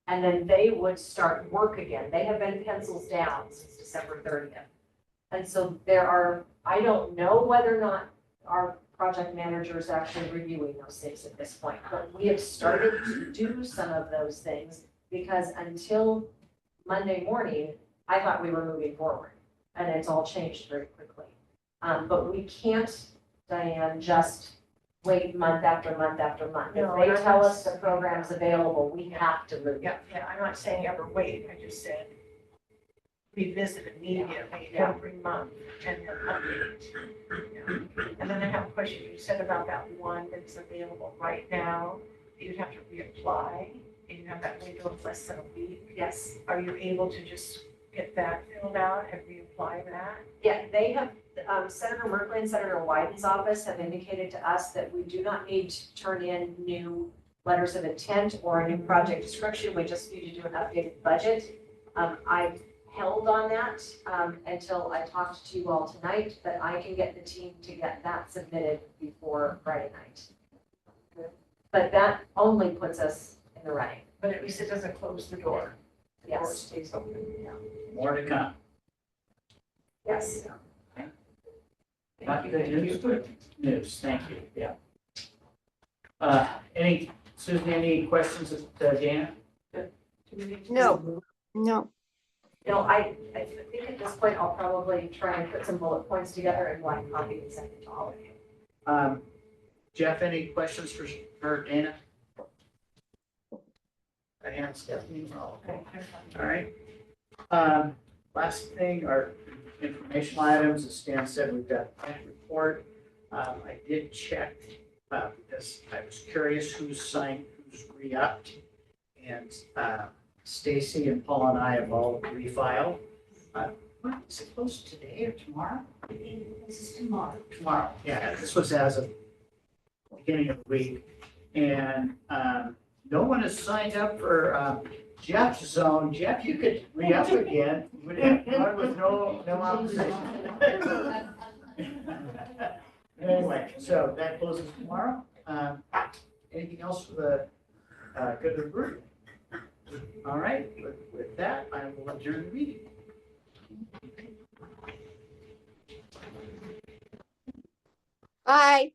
And then they would start work again. They have been pencils down since December 30th. And so there are, I don't know whether or not our project manager is actually reviewing those things at this point, but we have started to do some of those things because until Monday morning, I thought we were moving forward, and it's all changed very quickly. But we can't, Diane, just wait month after month after month. No, If they tell us the program's available, we have to move. Yeah, I'm not saying ever wait, I just said revisit immediately every month and then update. Yeah. And then I have a question, you said about that one that's available right now, you'd have to reapply, and you have that window of less than a week. Yes. Are you able to just get that filled out and reapply that? Yeah, they have, Senator Merkley and Senator Wyden's office have indicated to us that we do not need to turn in new letters of intent or a new project description. We just need to do an updated budget. I held on that, until I talked to you all tonight, but I can get the team to get that submitted before Friday night. But that only puts us in the running, But at least it doesn't close the door. The door yes. stays open, yeah. More to come. Yes. Not good news, but news, thank you, yeah. Susan, any questions of Dana? No, no. You know, I think at this point, I'll probably try and put some bullet points together and one copy and send it to all of you. Jeff, any questions for Dana? Diana, Stephanie, all okay. All right. Last thing, our informational items, as Stan said, we've got a plant report. I did check, because I was curious who's signed, who's re-upped. And Stacy and Paul and I have all refiled. Is it closed today or tomorrow? This is tomorrow. Tomorrow, yeah, this was as of beginning of the week. And no one has signed up for Jeff's zone. Jeff, you could re-up again. Would have one with no opposition. Anyway, so that closes tomorrow. Anything else for the good of the group? All right, with that, I will adjourn the meeting. Bye.